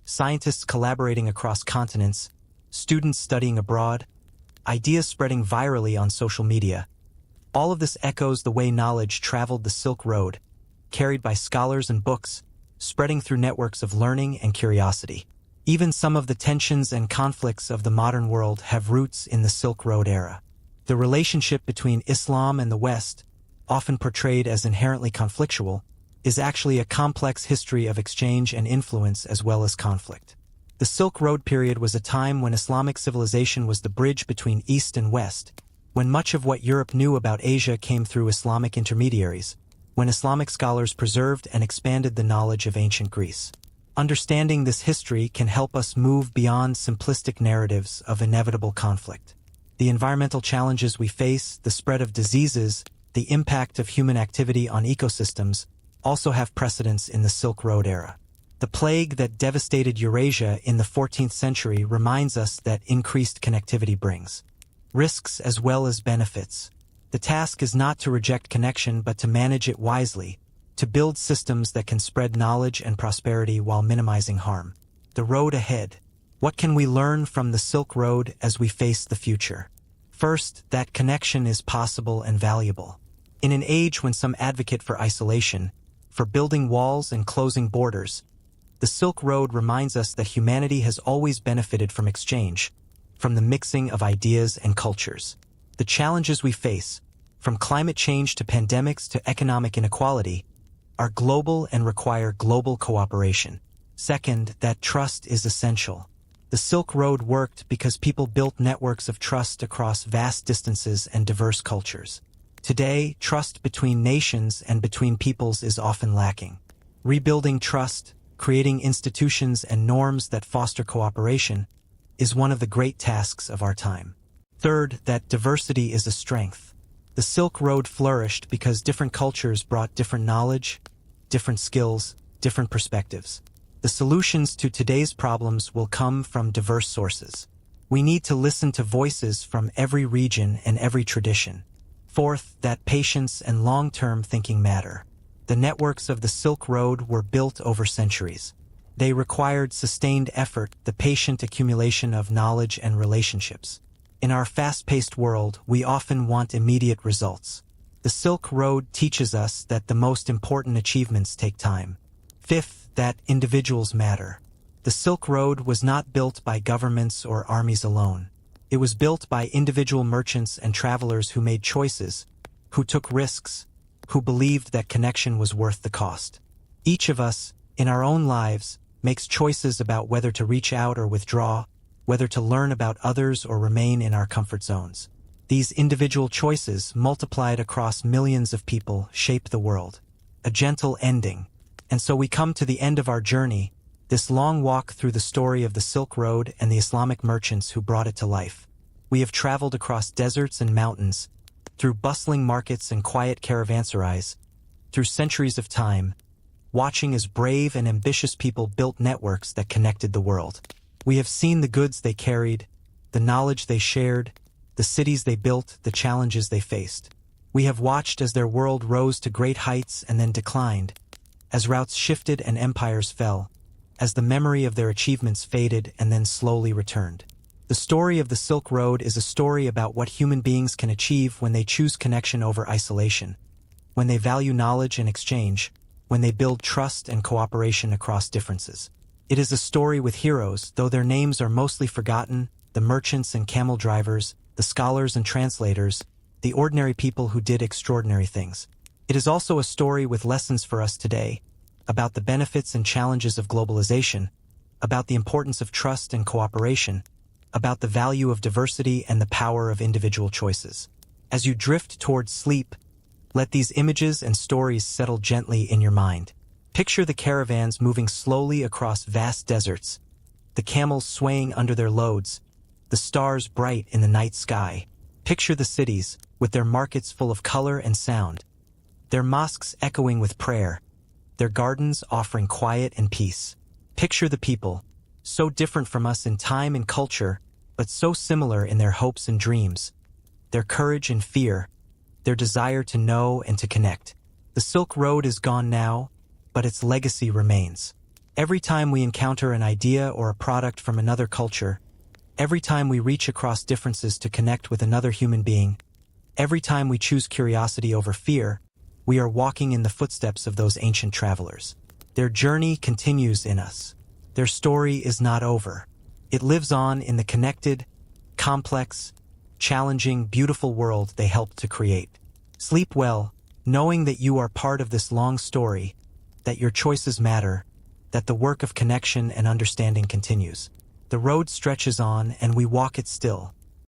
scientists collaborating across continents, students studying abroad, ideas spreading virally on social media. All of this echoes the way knowledge traveled the Silk Road, carried by scholars and books, spreading through networks of learning and curiosity. Even some of the tensions and conflicts of the modern world have roots in the Silk Road era. The relationship between Islam and the West, often portrayed as inherently conflictual, is actually a complex history of exchange and influence as well as conflict. The Silk Road period was a time when Islamic civilization was the bridge between East and West, when much of what Europe knew about Asia came through Islamic intermediaries, when Islamic scholars preserved and expanded the knowledge of ancient Greece. Understanding this history can help us move beyond simplistic narratives of inevitable conflict. The environmental challenges we face, the spread of diseases, the impact of human activity on ecosystems, also have precedence in the Silk Road era. The plague that devastated Eurasia in the 14th century reminds us that increased connectivity brings risks as well as benefits. The task is not to reject connection but to manage it wisely, to build systems that can spread knowledge and prosperity while minimizing harm. The road ahead. What can we learn from the Silk Road as we face the future? First, that connection is possible and valuable. In an age when some advocate for isolation, for building walls and closing borders, the Silk Road reminds us that humanity has always benefited from exchange, from the mixing of ideas and cultures. The challenges we face, from climate change to pandemics to economic inequality, are global and require global cooperation. Second, that trust is essential. The Silk Road worked because people built networks of trust across vast distances and diverse cultures. Today, trust between nations and between peoples is often lacking. Rebuilding trust, creating institutions and norms that foster cooperation, is one of the great tasks of our time. Third, that diversity is a strength. The Silk Road flourished because different cultures brought different knowledge, different skills, different perspectives. The solutions to today's problems will come from diverse sources. We need to listen to voices from every region and every tradition. Fourth, that patience and long-term thinking matter. The networks of the Silk Road were built over centuries. They required sustained effort, the patient accumulation of knowledge and relationships. In our fast-paced world, we often want immediate results. The Silk Road teaches us that the most important achievements take time. Fifth, that individuals matter. The Silk Road was not built by governments or armies alone. It was built by individual merchants and travelers who made choices, who took risks, who believed that connection was worth the cost. Each of us, in our own lives, makes choices about whether to reach out or withdraw, whether to learn about others or remain in our comfort zones. These individual choices, multiplied across millions of people, shape the world. A gentle ending. And so we come to the end of our journey, This long walk through the story of the Silk Road and the Islamic merchants who brought it to life. We have traveled across deserts and mountains, through bustling markets and quiet caravanserais, through centuries of time, watching as brave and ambitious people built networks that connected the world. We have seen the goods they carried, the knowledge they shared, the cities they built, the challenges they faced. We have watched as their world rose to great heights and then declined, as routes shifted and empires fell, as the memory of their achievements faded and then slowly returned. The story of the Silk Road is a story about what human beings can achieve when they choose connection over isolation, when they value knowledge and exchange, when they build trust and cooperation across differences. It is a story with heroes, though their names are mostly forgotten, the merchants and camel drivers, the scholars and translators, the ordinary people who did extraordinary things. It is also a story with lessons for us today, about the benefits and challenges of globalization, about the importance of trust and cooperation, about the value of diversity and the power of individual choices. As you drift towards sleep, let these images and stories settle gently in your mind. Picture the caravans moving slowly across vast deserts, the camels swaying under their loads, the stars bright in the night sky. Picture the cities, with their markets full of color and sound, their mosques echoing with prayer, their gardens offering quiet and peace. Picture the people, so different from us in time and culture, but so similar in their hopes and dreams, their courage and fear, their desire to know and to connect. The Silk Road is gone now, but its legacy remains. Every time we encounter an idea or a product from another culture, every time we reach across differences to connect with another human being, every time we choose curiosity over fear, we are walking in the footsteps of those ancient travelers. Their journey continues in us. Their story is not over. It lives on in the connected, complex, challenging, beautiful world they helped to create. Sleep well, knowing that you are part of this long story, that your choices matter, that the work of connection and understanding continues. The road stretches on and we walk it still,